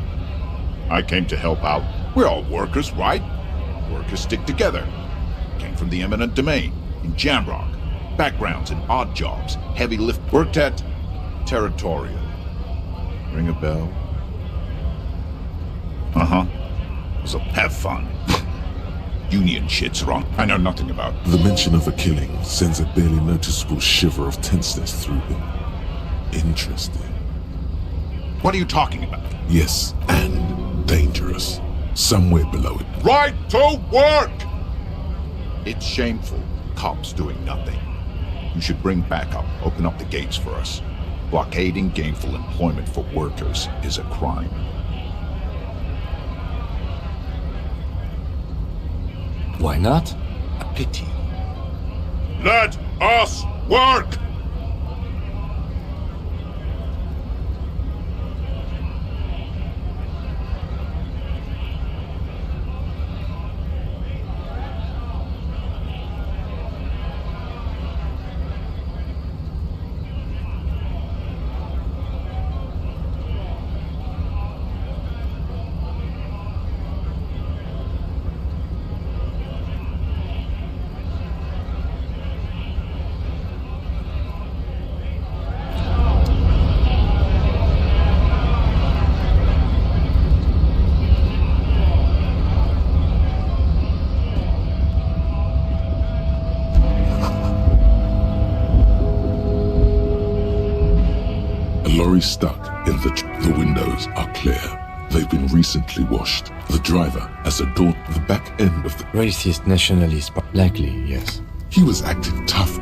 I came to help out. We're all workers, right? Workers stick together. Came from the eminent domain, in Jamrock. Backgrounds in odd jobs, heavy lift. Worked at Territorial. Ring a bell? Uh-huh. So have fun. Union shit's wrong. I know nothing about it. The mention of a killing sends a barely noticeable shiver of tenseness through him. Interesting. What are you talking about? Yes, and dangerous. Somewhere below it. Right to work! It's shameful. Cops doing nothing. You should bring backup. Open up the gates for us. Blockading gainful employment for workers is a crime. Why not? A pity. Let us work! Lorry stuck in the windows are clear. They've been recently washed. The driver has adorned the back end of the... Racist nationalist, likely, yes. He was acting tough.